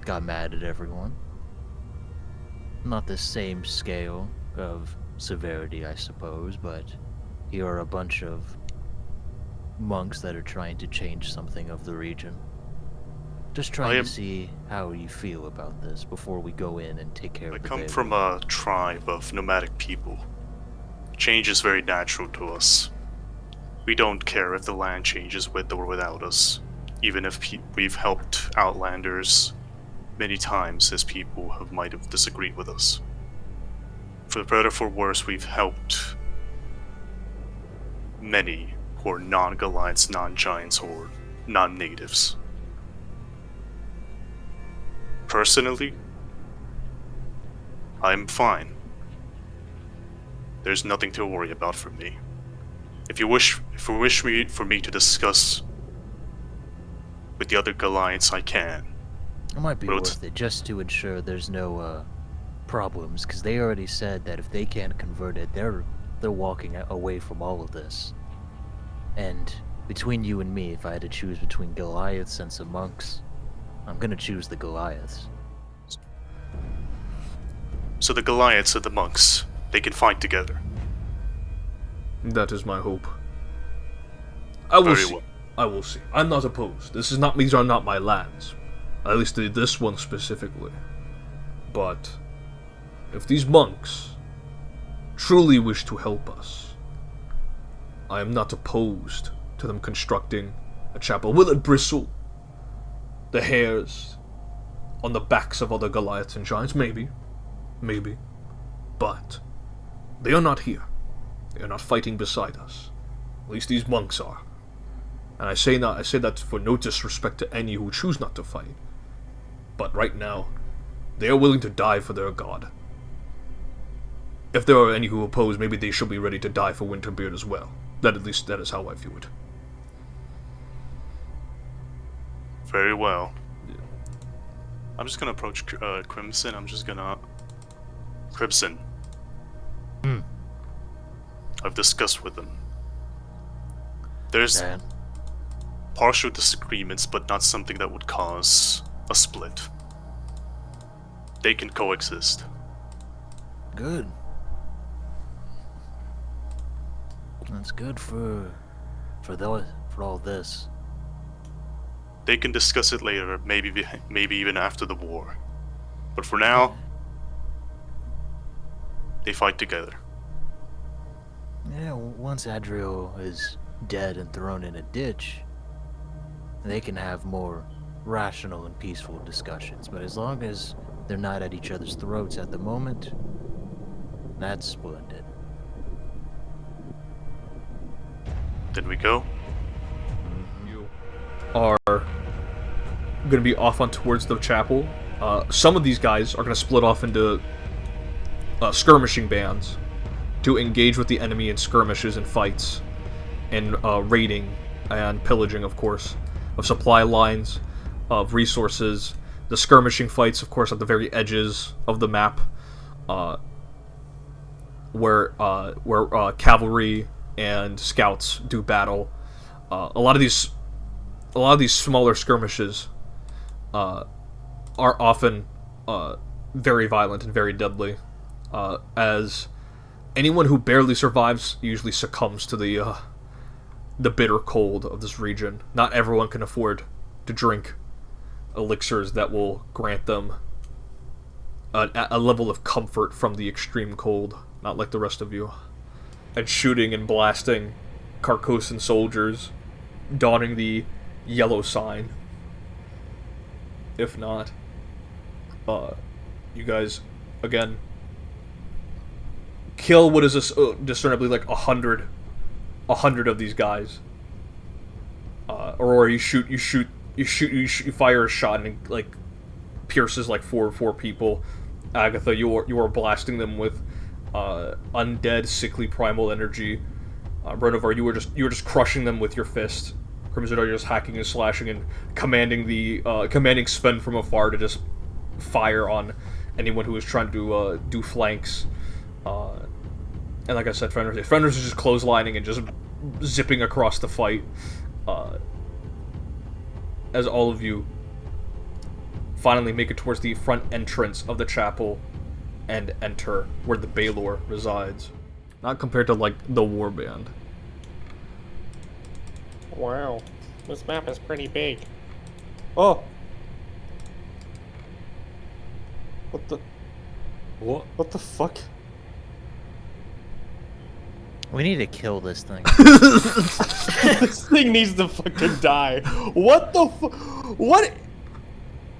Got mad at everyone. Not the same scale of severity, I suppose, but here are a bunch of monks that are trying to change something of the region. Just trying to see how you feel about this before we go in and take care of the I come from a tribe of nomadic people. Change is very natural to us. We don't care if the land changes with or without us. Even if we've helped Outlanders many times as people might have disagreed with us. For better or for worse, we've helped many who are non-Goliaths, non-Giants, or non-natives. Personally, I'm fine. There's nothing to worry about for me. If you wish for me to discuss with the other Goliaths, I can. It might be worth it just to ensure there's no problems, because they already said that if they can't convert it, they're walking away from all of this. And between you and me, if I had to choose between Goliaths and some monks, I'm gonna choose the Goliaths. So the Goliaths and the monks, they can fight together. That is my hope. I will see. Well. I will see. I'm not opposed. These are not my lands. At least this one specifically. But if these monks truly wish to help us, I am not opposed to them constructing a chapel. Will it bristle the hairs on the backs of other Goliaths and Giants? Maybe. Maybe. But they are not here. They are not fighting beside us. At least these monks are. And I say that for no disrespect to any who choose not to fight. But right now, they are willing to die for their god. If there are any who oppose, maybe they should be ready to die for Winterbeard as well. That is how I view it. Very well. Yeah. I'm just gonna approach Crimson. Crimson. I've discussed with them. There's partial disagreements, but not something that would cause a split. They can coexist. Good. That's good for all this. They can discuss it later, maybe even after the war. But for now, they fight together. Yeah, once Hadriel is dead and thrown in a ditch, they can have more rational and peaceful discussions, but as long as they're not at each other's throats at the moment, that's splendid. Did we go? You are going to be off on towards the chapel. Some of these guys are going to split off into skirmishing bands to engage with the enemy in skirmishes and fights, and raiding and pillaging, of course, of supply lines, of resources. The skirmishing fights, of course, at the very edges of the map, where cavalry and scouts do battle. A lot of these smaller skirmishes are often very violent and very deadly, as anyone who barely survives usually succumbs to the bitter cold of this region. Not everyone can afford to drink elixirs that will grant them a level of comfort from the extreme cold, not like the rest of you. And shooting and blasting Carcosan soldiers, donning the yellow sign. If not, you guys, again, kill what is discernibly like 100 of these guys, or you fire a shot and it, like, pierces like four people. Agatha, you are blasting them with undead, sickly primal energy. Brenevar, you were just crushing them with your fist. Crimson, you're just hacking and slashing and commanding Sven from afar to just fire on anyone who is trying to do flanks. And like I said, Fenris is just clotheslining and just zipping across the fight. As all of you finally make it towards the front entrance of the chapel and enter where the Baelor resides. Not compared to, like, the warband. Wow, this map is pretty big. Oh! What the fuck? We need to kill this thing. This thing needs to fucking die. What the what?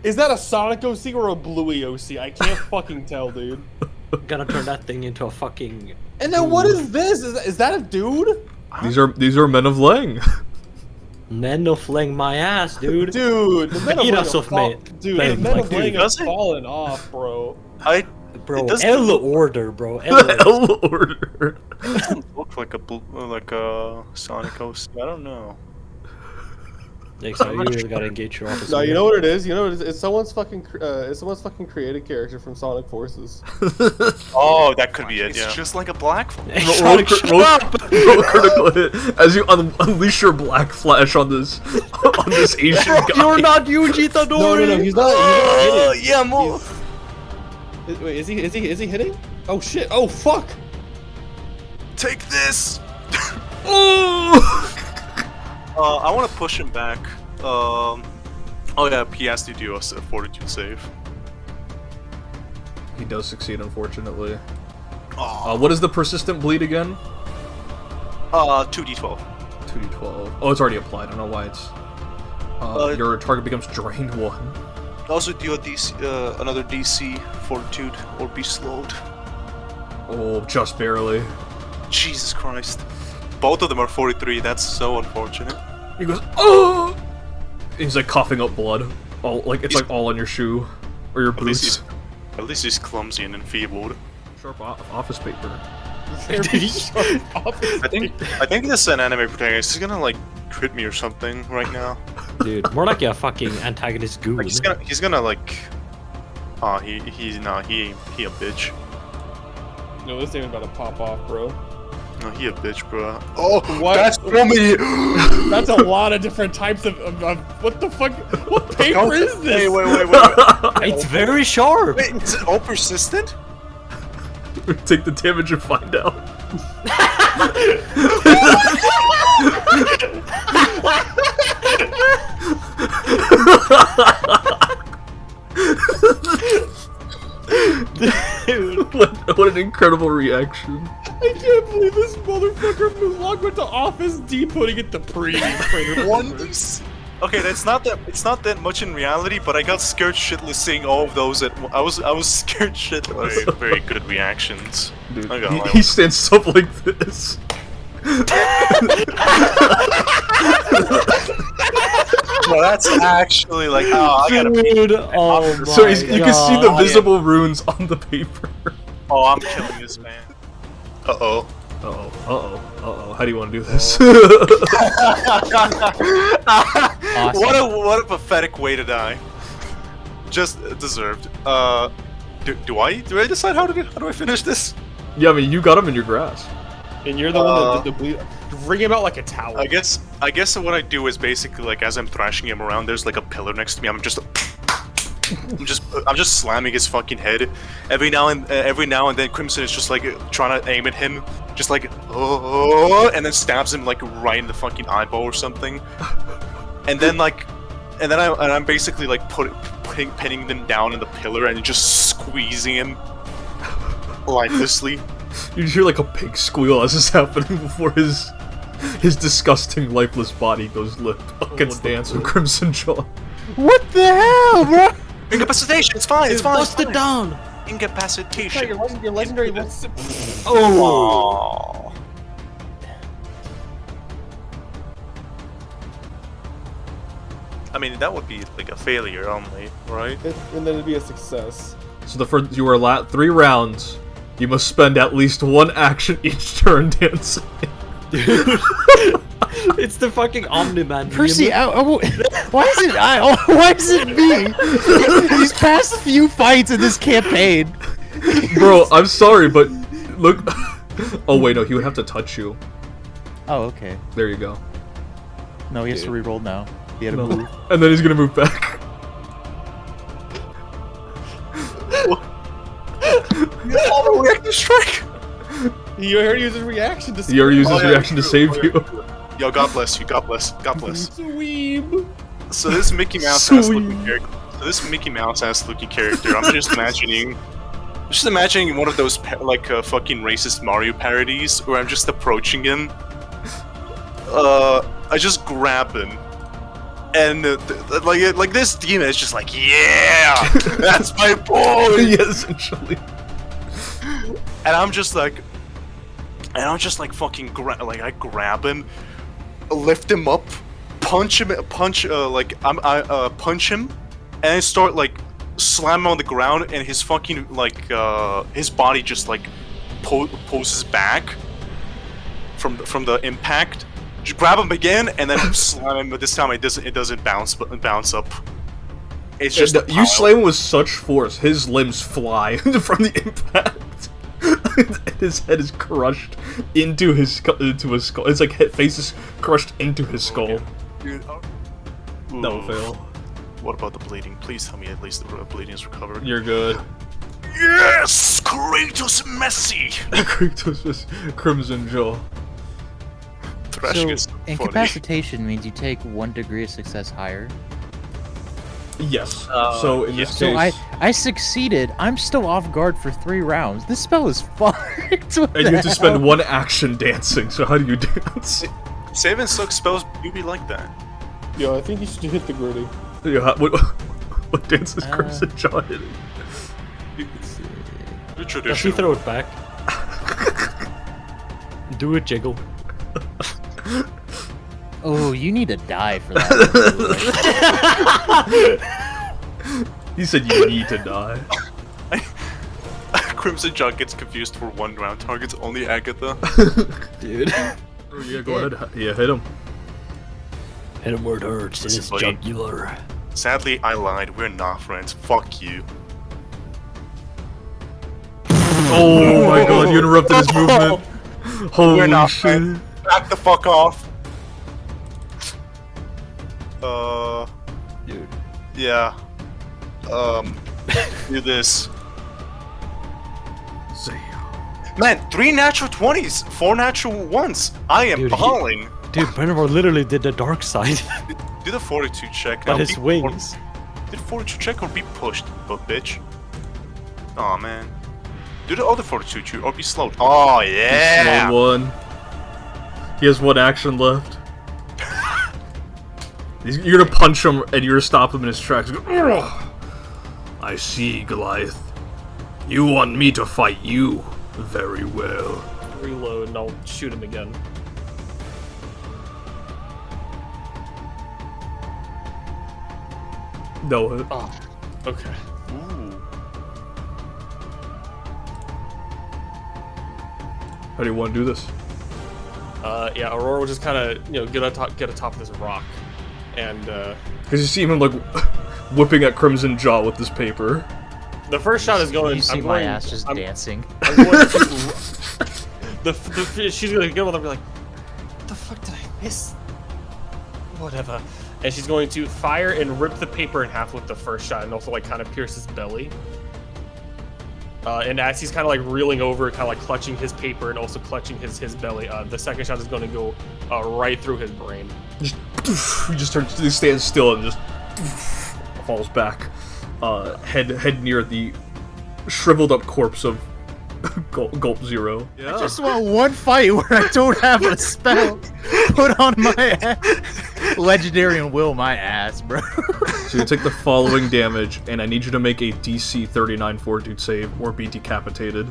Is that a Sonic OC or a Bluey OC? I can't fucking tell, dude. Gotta turn that thing into a fucking... And then what is this? Is that a dude? These are men of Lang. Men of Lang my ass, dude. Dude, the men of Lang Dude, the men of Lang have does it? fallen off, bro. Bro, It doesn't L look- order, bro. L order. It doesn't look like a Sonic OC. I don't know. Next time you really gotta engage your officer. No, you know what it is? You know what it is? It's someone's fucking created character from Sonic Forces. Oh, that could be it. It's Yeah. just like a black. Roll critical hit as you unleash your black flash on this Asian guy. You're not Yuji Tadori! No, he's not hitting. Yeah, more. Wait, is he hitting? Oh shit! Oh fuck! Take this. I want to push him back. Oh yeah, he has to do a fortitude save. He does succeed, unfortunately. Oh. What is the persistent bleed again? 2d12. 2d12. Oh, it's already applied. I don't know why it's... your target becomes drained 1. Also do a DC, another DC fortitude or be slowed. Oh, just barely. Jesus Christ. Both of them are 43. That's so unfortunate. He goes, oh! He's like coughing up blood. All like it's like all on your shoe or your boots. At least he's clumsy and enfeebled. Sharp office paper. I think this anime protagonist is gonna like crit me or something right now. Dude, more like a fucking antagonist goon. Like, he's gonna like. He a bitch. No, this thing is about to pop off, bro. No, he a bitch, bro. Oh, What? that's so many. That's a lot of different types of what the fuck? What paper is this? Hey, wait. It's very sharp! Wait, is it all persistent? Take the damage and find out. Dude. What an incredible reaction. I can't believe this motherfucker Muzlok went to Office Depot to get the premium printer. Okay, it's not that much in reality, but I got scared shitless seeing all of those. I was scared shitless. Very good reactions. Dude, I gotta lie. he stands up like this. Well, that's actually like, oh, I gotta pee. Dude, oh my So you can see the God. visible runes on the paper. Oh, I'm killing this man. Uh-oh. Uh-oh. How do you want to do this? Awesome. What a pathetic way to die. Just deserved. Do I decide how do I finish this? Yeah, I mean, you got him in your grasp. And you're the one that did the bleed. Ring him out like a towel. I guess what I do is basically like as I'm thrashing him around, there's like a pillar next to me. I'm just slamming his fucking head. Every now and then Crimson is just like trying to aim at him, just like oh, and then stabs him like right in the fucking eyeball or something. And then I'm basically like pinning them down in the pillar and just squeezing him lifelessly. You hear like a pig squeal as this is happening before his disgusting lifeless body goes limp against the answer Crimson Jaw. What the hell, bro? Incapacitation. It's fine. It's fine. Bust it down. Incapacitation. Your legendary was. Oh. I mean, that would be like a failure only, right? And then it'd be a success. So the first you were 3 rounds. You must spend at least 1 action each turn dancing. It's the fucking Omni-Man. Percy, why is it me? These past few fights in this campaign. Bro, I'm sorry, but look. Oh wait, no, he would have to touch you. Oh, okay. There you go. No, he has to reroll now. He had to move. And then he's gonna move back. Reactive strike. You already used his reaction to. He already used his reaction to save you. Yo, God bless you. God bless. God bless. Sweeb. So this Mickey Mouse ass looking character. I'm just imagining one of those fucking racist Mario parodies where I'm just approaching him. I just grab him, and like this demon is just like, yeah, that's my boy. Yeah, essentially. And I'm just like fucking I grab him, lift him up, punch him, punch him, and I start like slam him on the ground, and his fucking his body just like poses back from the impact. Just grab him again, and then slam him. But this time it doesn't bounce up. It's just you slam him with such force, his limbs fly from the impact. His head is crushed into his skull. It's like face is crushed into his skull. Dude, No fail. What about the bleeding? Please tell me at least the bleeding is recovered. You're good. Yes! Kratos Messi! Kratos is Crimson Jaw. Thrashing So, is funny. incapacitation means you take 1 degree of success higher. Yes. So in this So case, I succeeded. I'm still off guard for 3 rounds. This spell is fucked. What and the you have to spend hell? 1 action dancing. So how do you dance? Save and suck spells do be like that. Yo, I think you should hit the gritty. Yeah, what dance is Crimson Jaw hitting? The Does he tradition. throw it back? Do a jiggle. Oh, you need to die for that. He said you need to die. Crimson Jaw gets confused for 1 round. Targets only Agatha. Dude. Oh, yeah, go ahead. Yeah, hit him. Hit him where it hurts. In Listen, his buddy. jugular. Sadly, I lied. We're not friends. Fuck you. Oh my god, you interrupted his movement. Holy We're not shit. friends. Back the fuck off. Dude. Yeah. Do this. Man, 3 natural 20s, 4 natural 1s. I am Dude, balling. Dude, Brenevar literally did the dark side. Do the fortitude check. By Now, his be- wings. Did fortitude check or be pushed, but bitch? Aw, man. Do the other fortitude check or be slowed. Oh yeah. Slow 1. He has 1 action left. You're gonna punch him, and you're gonna stop him in his tracks. Go, I see, Goliath. You want me to fight you? Very well. Reload and I'll shoot him again. No hit. Oh, okay. How do you want to do this? Yeah, Aurora will just kind of, get atop this rock, and Because you see him like whipping at Crimson Jaw with this paper. the first shot is going. You see I'm my going, ass just I'm, dancing. I'm going to. She's gonna get one and be like, "What the fuck did I miss?" Whatever. And she's going to fire and rip the paper in half with the first shot, and also like kind of pierce his belly. And as he's kind of like reeling over, kind of like clutching his paper and also clutching his belly, the second shot is going to go right through his brain. He stands still and just falls back, head near the shriveled up corpse of Gulp Zero. I just want one fight where I don't have a spell put on my ass. Legendary and will my ass, bro. So you take the following damage, and I need you to make a DC 39 Fortitude save or be decapitated.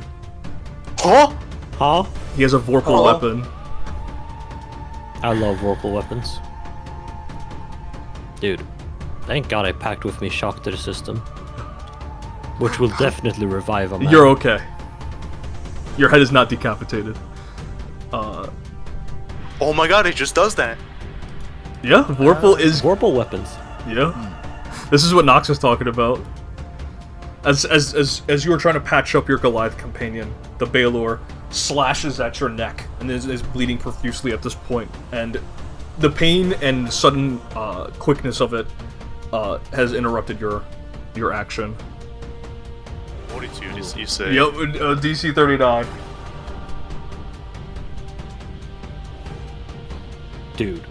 Huh? Huh? He has a Vorpal weapon. I love Vorpal weapons. Dude, thank God I packed with me Shock to the System. Which will definitely revive a man. You're okay. Your head is not decapitated. Oh my god, it just does that. Yeah, Vorpal is... Vorpal weapons. Yeah. This is what Nox was talking about. As you were trying to patch up your Goliath companion, the Balor slashes at your neck and is bleeding profusely at this point. And the pain and sudden quickness of it has interrupted your action. 42, you say? Yep, DC 39. Dude.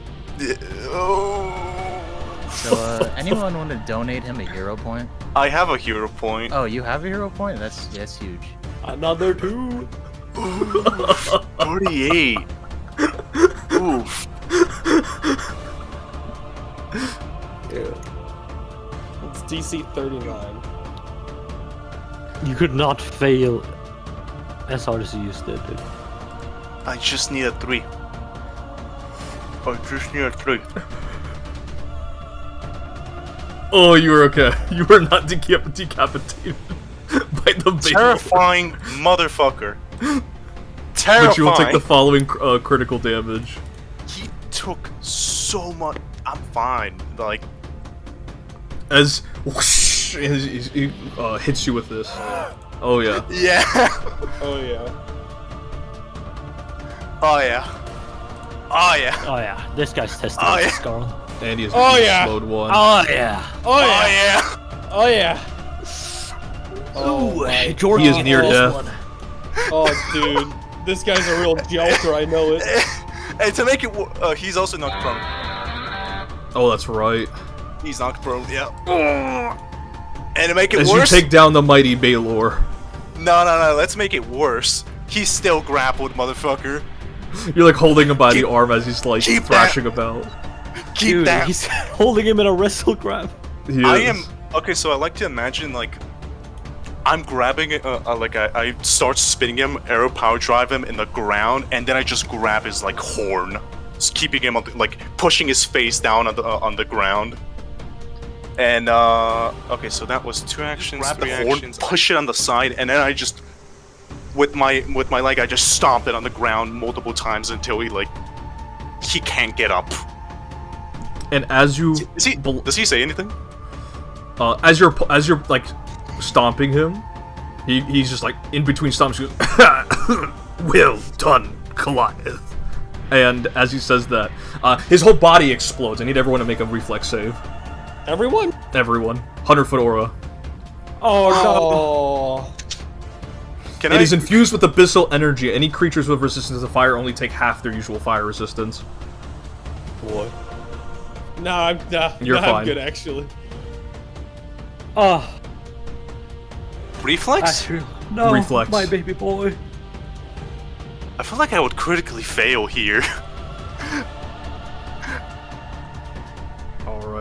So, anyone want to donate him a hero point? I have a hero point. Oh, you have a hero point? That's huge. Another 2. 48. Oof. It's DC 39. You could not fail as hard as you used to, dude. I just need a 3. I just need a 3. Oh, you were okay. You were not decapitated by the Balor. Terrifying motherfucker. Terrifying. But you will take the following critical damage. He took so much. I'm fine. Like, As whoosh, he hits you with this. Oh yeah. yeah. Oh yeah. Oh yeah. Oh yeah. Oh yeah, this guy's testing Oh, his yeah. skull. Andy is Oh, yeah. mode 1. Oh yeah. Oh Oh yeah. yeah. Oh yeah. Oh, my He is near death. Oh, dude. This guy's a real joker, I know it. And to make it, he's also knocked prone. Oh, that's right. He's knocked prone. Yeah. And to make it As worse, you take down the mighty Balor, no. Let's make it worse. He's still grappled, motherfucker. you're like holding him by the arm as he's like keep thrashing about. Keep Dude, that. he's holding him in a wrestle grab. He I is. am okay. So I like to imagine like I'm grabbing it, like I start spinning him, arrow power drive him in the ground, and then I just grab his like horn, just keeping him on the, like pushing his face down on the ground. And okay, so that was 2 actions, Grab the 3 horn, actions. Push it on the side, and then I just with my leg I just stomp it on the ground multiple times until he can't get up. And as you Does he say anything? as you're like stomping him, he's just like in between stomps. He goes, "Well done, Goliath." And as he says that, his whole body explodes. I need everyone to make a reflex save. Everyone? Everyone, 100-foot aura. Oh, Can It I? is infused with abyssal energy. Any creatures with resistance to fire only take half their usual fire resistance. boy. Nah, I'm You're fine. I'm good actually. Oh, Reflex? no, Reflex. my baby boy. I feel like I would critically fail here.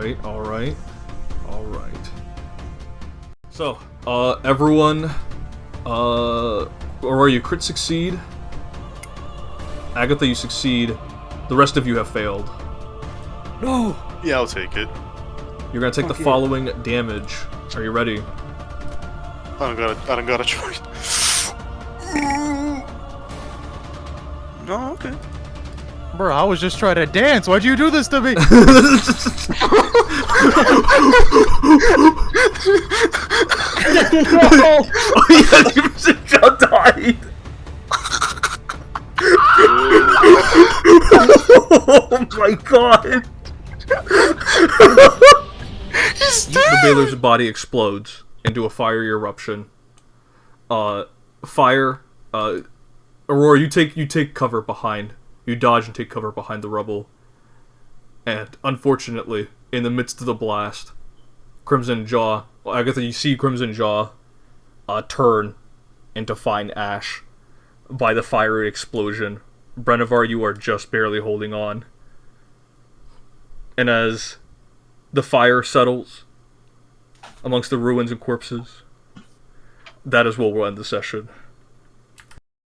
Alright. So, everyone, Aurora, you crit succeed. Agatha, you succeed. The rest of you have failed. No! Yeah, I'll take it. You're gonna take the following damage. Are you ready? I don't gotta try. No, okay. Bro, I was just trying to dance. Why'd you do this to me? Oh yeah, John died! Oh my god! The Baylor's body explodes into a fiery eruption. Fire. Aurora, you take cover behind. You dodge and take cover behind the rubble. And unfortunately, in the midst of the blast, Crimson Jaw. Well, Agatha, you see Crimson Jaw turn into fine ash by the fiery explosion. Brenevar, you are just barely holding on. And as the fire settles amongst the ruins and corpses, that is where we'll end the session.